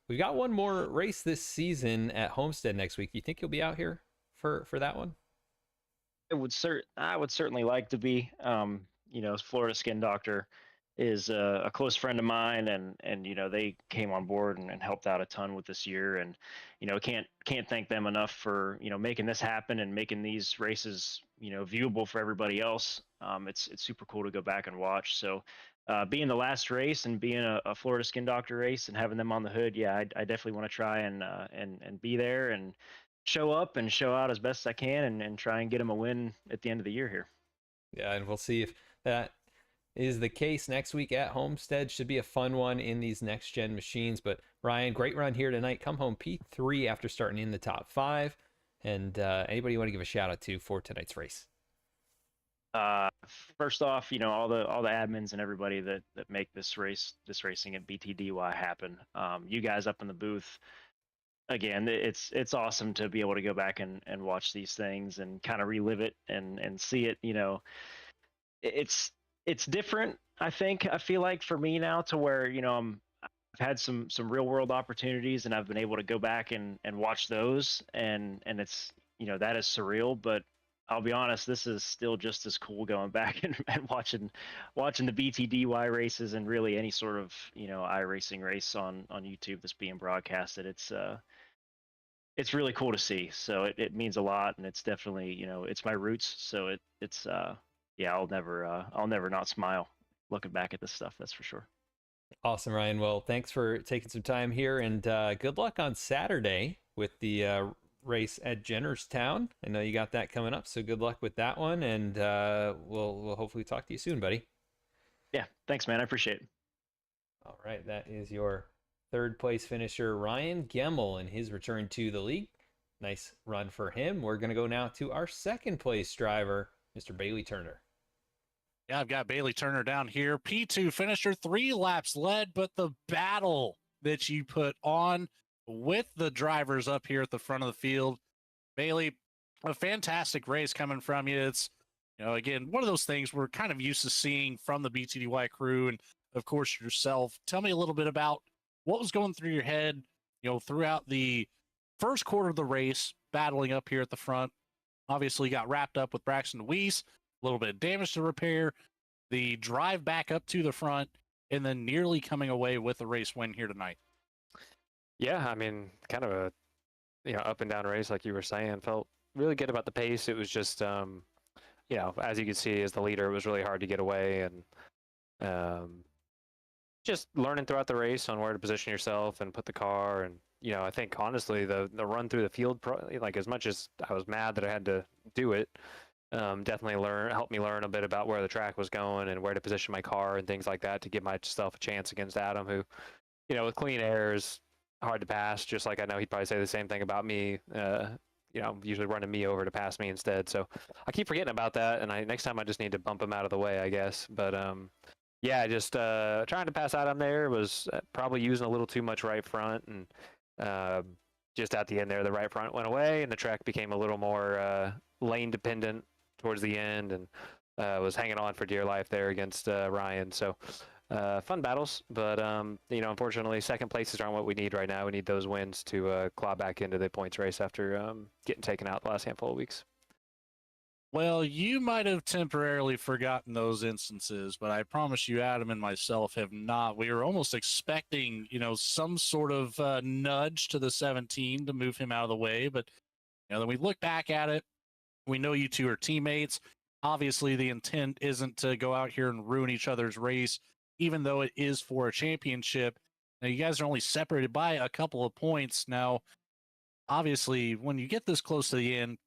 Speaker 5: We've got one more race this season at Homestead next week. Do you think you'll be out here for that one?
Speaker 6: I would certainly like to be. Florida Skin Doctor is a close friend of mine, and they came on board and helped out a ton with this year, and can't thank them enough for making this happen and making these races viewable for everybody else. It's super cool to go back and watch. So being the last race and being a Florida Skin Doctor race and having them on the hood, yeah, I definitely want to try and be there and show up and show out as best I can and try and get them a win at the end of the year here.
Speaker 5: Yeah, and we'll see if that is the case next week at Homestead. Should be a fun one in these next gen machines. But Ryan, great run here tonight. Come home P3 after starting in the top 5. And anybody you want to give a shout out to for tonight's race?
Speaker 6: First off, all the admins and everybody that make this racing at BTDY happen. You guys up in the booth, again, it's awesome to be able to go back and watch these things and kind of relive it and see it. It's different. I feel like for me now, to where I've had some real world opportunities, and I've been able to go back and watch those, and it's that is surreal. But I'll be honest, this is still just as cool going back and watching the BTDY races, and really any sort of iRacing race on YouTube that's being broadcasted. It's really cool to see. So it means a lot, and it's definitely it's my roots. So it's yeah, I'll never not smile looking back at this stuff. That's for sure.
Speaker 5: Awesome, Ryan. Well, thanks for taking some time here, and good luck on Saturday with the race at Jennerstown. I know you got that coming up, so good luck with that one, and we'll hopefully talk to you soon, buddy.
Speaker 6: Yeah, thanks, man. I appreciate it.
Speaker 5: All right, that is your third place finisher, Ryan Gemmel, in his return to the league. Nice run for him. We're going to go now to our second place driver, Mr. Bailey Turner.
Speaker 4: Yeah, I've got Bailey Turner down here. P2 finisher, 3 laps led, but the battle that you put on with the drivers up here at the front of the field, Bailey, a fantastic race coming from you. It's, again, one of those things we're kind of used to seeing from the BTDY crew and, of course, yourself. Tell me a little bit about what was going through your head, throughout the first quarter of the race, battling up here at the front. Obviously, got wrapped up with Braxton Weiss, a little bit of damage to repair, the drive back up to the front, and then nearly coming away with a race win here tonight.
Speaker 7: Yeah, I mean, kind of a up and down race, like you were saying. Felt really good about the pace. It was just, as you can see, as the leader, it was really hard to get away, and just learning throughout the race on where to position yourself and put the car. And I think honestly, the run through the field, like as much as I was mad that I had to do it, definitely helped me learn a bit about where the track was going and where to position my car and things like that to give myself a chance against Adam, who, with clean air is hard to pass. Just like I know he'd probably say the same thing about me. Usually running me over to pass me instead. So I keep forgetting about that, and next time I just need to bump him out of the way, I guess. But yeah, just trying to pass Adam there was probably using a little too much right front, and just at the end there, the right front went away, and the track became a little more lane dependent towards the end, and was hanging on for dear life there against Ryan. So fun battles, but unfortunately, second places aren't what we need right now. We need those wins to claw back into the points race after getting taken out the last handful of weeks.
Speaker 4: Well, you might have temporarily forgotten those instances, but I promise you, Adam and myself have not. We were almost expecting, some sort of nudge to the 17 to move him out of the way. But, then we look back at it. We know you two are teammates. Obviously, the intent isn't to go out here and ruin each other's race, even though it is for a championship. Now, you guys are only separated by a couple of points. Now, obviously, when you get this close to the end,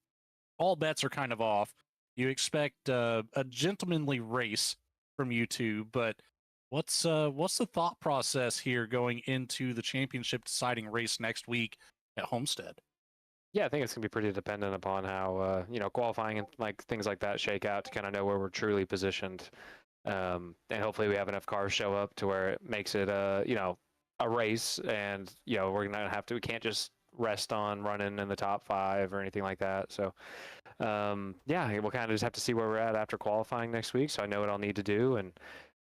Speaker 4: all bets are kind of off. You expect a gentlemanly race from you two, but what's the thought process here going into the championship deciding race next week at Homestead?
Speaker 7: Yeah, I think it's gonna be pretty dependent upon how qualifying and like things like that shake out to kind of know where we're truly positioned, and hopefully we have enough cars show up to where it makes it a race, and we're gonna have to. We can't just rest on running in the top 5 or anything like that. So we'll kind of just have to see where we're at after qualifying next week, so I know what I'll need to do. And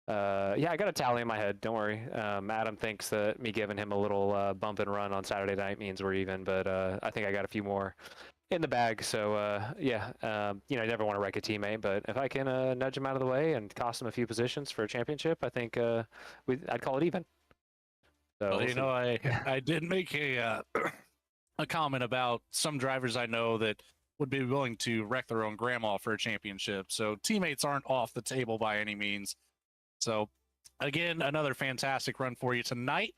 Speaker 7: I got a tally in my head, don't worry. Adam thinks that me giving him a little bump and run on Saturday night means we're even, but I think I got a few more in the bag. So you never want to wreck a teammate, but if I can nudge him out of the way and cost him a few positions for a championship, I think I'd call it even. So
Speaker 4: well, I did make a a comment about some drivers I know that would be willing to wreck their own grandma for a championship. So teammates aren't off the table by any means. So again, another fantastic run for you tonight.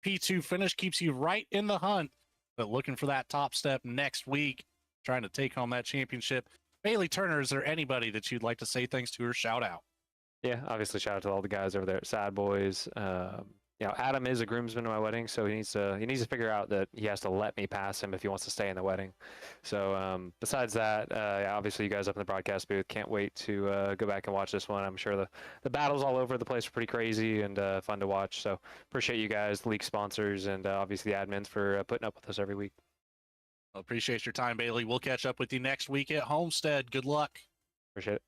Speaker 4: P2 finish keeps you right in the hunt, but looking for that top step next week, trying to take home that championship. Bailey Turner, is there anybody that you'd like to say thanks to or shout out?
Speaker 7: Yeah, obviously shout out to all the guys over there at Sad Boys. Adam is a groomsman at my wedding, so he needs to figure out that he has to let me pass him if he wants to stay in the wedding. So besides that, obviously you guys up in the broadcast booth, can't wait to go back and watch this one. I'm sure the battles all over the place are pretty crazy and fun to watch. So appreciate you guys, the league sponsors, and obviously the admins for putting up with us every week.
Speaker 4: Well, appreciate your time, Bailey. We'll catch up with you next week at Homestead. Good luck.
Speaker 7: Appreciate it.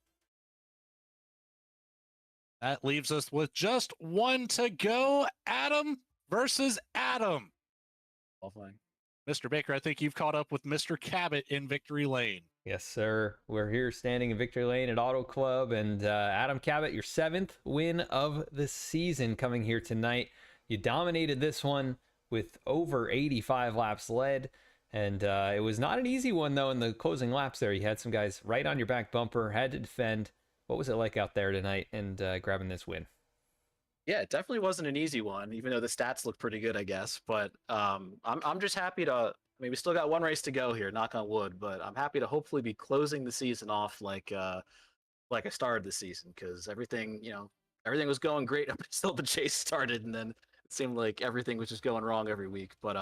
Speaker 4: That leaves us with just one to go. Adam versus Adam. Mr. Baker, I think you've caught up with Mr. Cabot in Victory Lane.
Speaker 5: Yes, sir. We're here standing in Victory Lane at Auto Club, and Adam Cabot, your 7th win of the season coming here tonight. You dominated this one with over 85 laps led, and it was not an easy one, though, in the closing laps there. You had some guys right on your back bumper, had to defend. What was it like out there tonight and grabbing this win?
Speaker 8: Yeah, it definitely wasn't an easy one, even though the stats look pretty good, I guess. But I'm just happy to. I mean, we still got one race to go here, knock on wood. But I'm happy to hopefully be closing the season off like I started the season, because everything was going great up until the chase started, and then it seemed like everything was just going wrong every week. But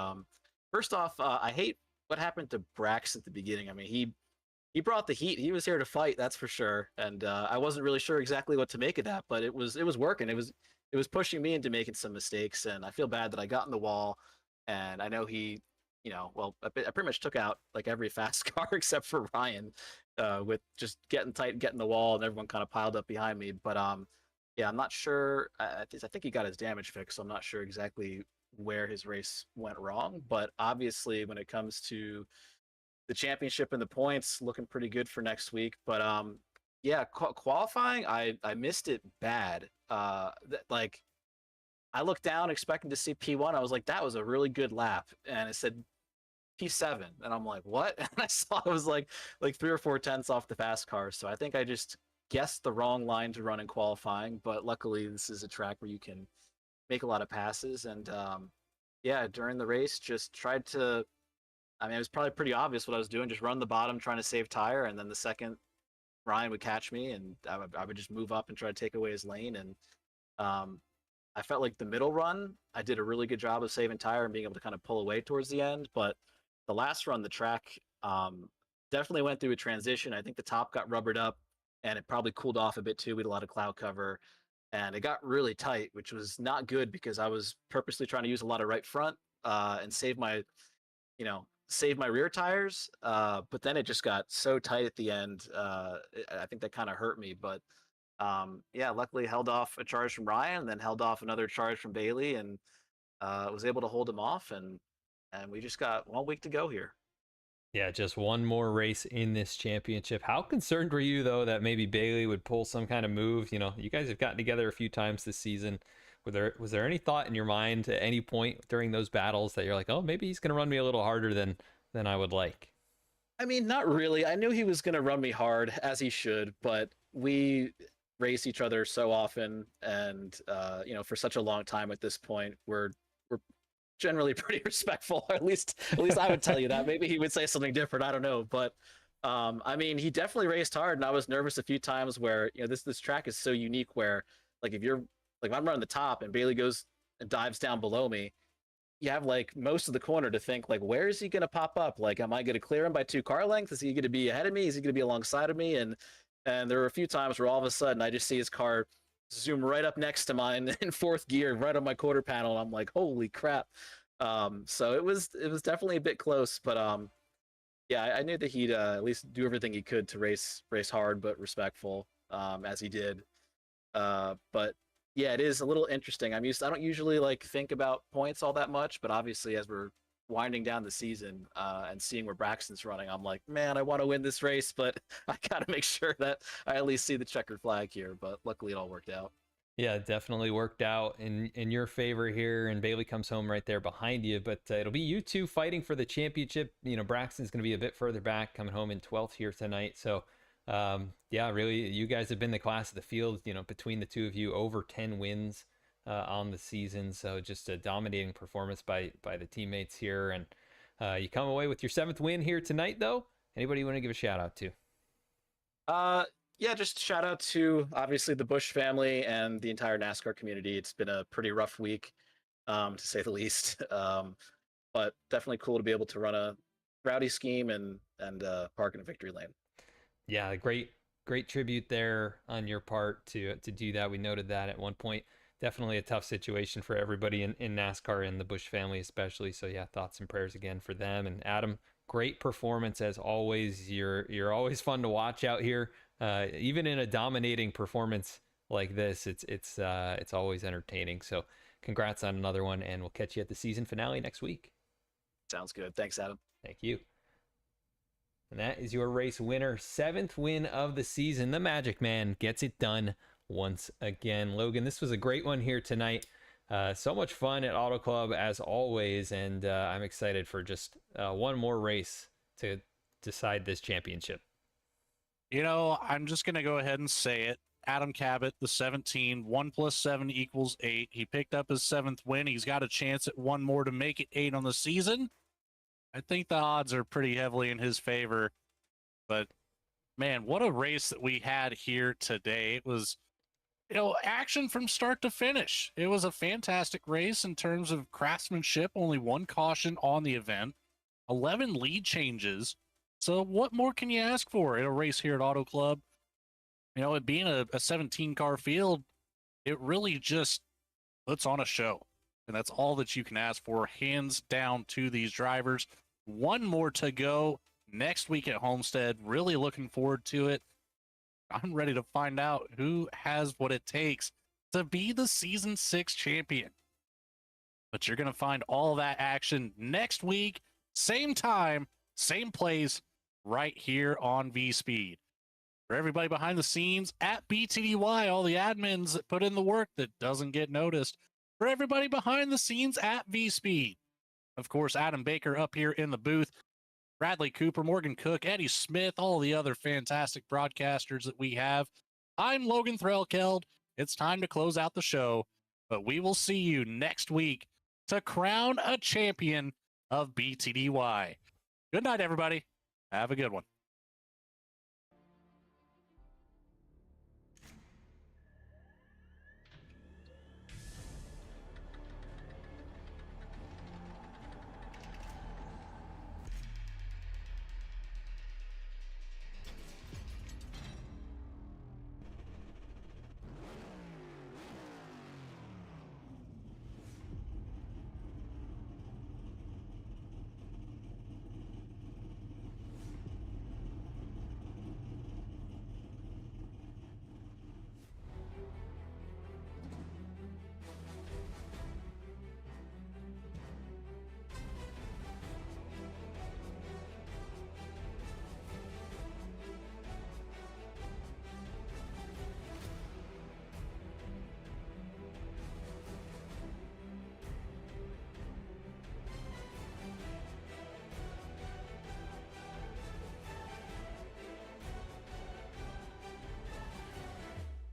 Speaker 8: first off, I hate what happened to Brax at the beginning. I mean, he brought the heat. He was here to fight, that's for sure. And I wasn't really sure exactly what to make of that, but it was working. It was pushing me into making some mistakes, and I feel bad that I got in the wall. And I know he, I pretty much took out like every fast car except for Ryan, with just getting tight, getting the wall, and everyone kind of piled up behind me. But I'm not sure. I think he got his damage fixed, so I'm not sure exactly where his race went wrong. But obviously, when it comes to the championship and the points, looking pretty good for next week. But qualifying, I missed it bad. I looked down expecting to see P1. I was like, that was a really good lap, and it said P7, and I'm like, what? And I saw it was like 3 or 4 tenths off the fast car. So I think I just guessed the wrong line to run in qualifying. But luckily, this is a track where you can make a lot of passes, and during the race, just tried to. I mean, it was probably pretty obvious what I was doing. Just run the bottom, trying to save tire, and then the second Ryan would catch me, and I would just move up and try to take away his lane. And I felt like the middle run, I did a really good job of saving tire and being able to kind of pull away towards the end. But the last run, the track definitely went through a transition. I think the top got rubbered up, and it probably cooled off a bit too. We had a lot of cloud cover, and it got really tight, which was not good because I was purposely trying to use a lot of right front and save my save my rear tires, but then it just got so tight at the end. I think that kind of hurt me, but yeah, luckily held off a charge from Ryan, and then held off another charge from Bailey, and was able to hold him off, and we just got 1 week to go here.
Speaker 5: Yeah, just one more race in this championship. How concerned were you, though, that maybe Bailey would pull some kind of move? You know, you guys have gotten together a few times this season. Was there any thought in your mind at any point during those battles that you're like, oh, maybe he's going to run me a little harder than I would like?
Speaker 8: I mean, not really. I knew he was going to run me hard, as he should, but we race each other so often, and you know, for such a long time at this point, we're generally pretty respectful. Or at least I would tell you that. Maybe he would say something different. I don't know, but I mean, he definitely raced hard, and I was nervous a few times where, you know, this track is so unique where, like, if I'm running the top and Bailey goes and dives down below me, you have like most of the corner to think, like, where is he going to pop up? Like, am I going to clear him by 2 car lengths? Is he going to be ahead of me? Is he going to be alongside of me? And there were a few times where all of a sudden I just see his car zoom right up next to mine in 4th gear, right on my quarter panel. And I'm like, holy crap. So it was definitely a bit close, but yeah, I knew that he'd at least do everything he could to race hard but respectful, as he did. But yeah, it is a little interesting. I don't usually like think about points all that much, but obviously as we're winding down the season and seeing where Braxton's running, I'm like, man, I want to win this race, but I gotta make sure that I at least see the checkered flag here. But luckily it all worked out.
Speaker 5: Yeah, it definitely worked out in your favor here, and Bailey comes home right there behind you. But it'll be you two fighting for the championship. You know, Braxton's going to be a bit further back, coming home in 12th here tonight. So, yeah, really, you guys have been the class of the field. You know, between the two of you, over 10 wins on the season. So just a dominating performance by the teammates here. And you come away with your 7th win here tonight, though. Anybody you want to give a shout out to?
Speaker 8: Yeah, just shout out to obviously the Bush family and the entire NASCAR community. It's been a pretty rough week, to say the least. But definitely cool to be able to run a rowdy scheme and park in a victory lane.
Speaker 5: Yeah, great tribute there on your part to do that. We noted that at one point. Definitely a tough situation for everybody in NASCAR and the Bush family especially. So yeah, thoughts and prayers again for them. And Adam, great performance as always. You're always fun to watch out here. Even in a dominating performance like this, it's always entertaining. So congrats on another one, and we'll catch you at the season finale next week.
Speaker 8: Sounds good. Thanks, Adam.
Speaker 5: Thank you. And that is your race winner, 7th win of the season. The Magic Man gets it done once again. Logan, this was a great one here tonight. So much fun at Auto Club as always, and I'm excited for just one more race to decide this championship.
Speaker 4: You know, I'm just going to go ahead and say it. Adam Cabot, the 17, 1 + 7 = 8. He picked up his 7th win. He's got a chance at one more to make it 8 on the season. I think the odds are pretty heavily in his favor. But, man, what a race that we had here today. It was, you know, action from start to finish. It was a fantastic race in terms of craftsmanship. Only 1 caution on the event. 11 lead changes. So what more can you ask for in a race here at Auto Club? You know, it being a 17-car field, it really just puts on a show. And that's all that you can ask for, hands down to these drivers. One more to go next week at Homestead. Really looking forward to it. I'm ready to find out who has what it takes to be the Season 6 champion. But you're going to find all that action next week, same time, same place, right here on VSPEED. For everybody behind the scenes at BTDY, all the admins that put in the work that doesn't get noticed. For everybody behind the scenes at VSPEED. Of course, Adam Baker up here in the booth. Bradley Cooper, Morgan Cook, Eddie Smith, all the other fantastic broadcasters that we have. I'm Logan Threlkeld. It's time to close out the show, but we will see you next week to crown a champion of BTDY. Good night, everybody. Have a good one.